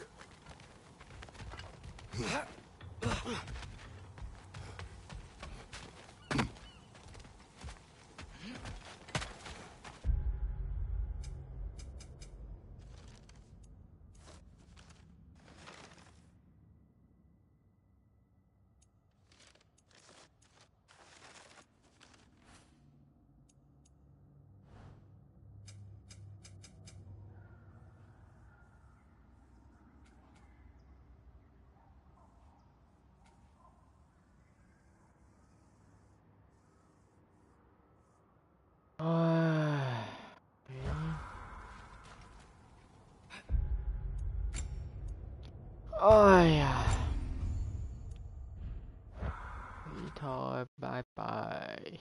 Ôi à. Thì thôi, bye bye.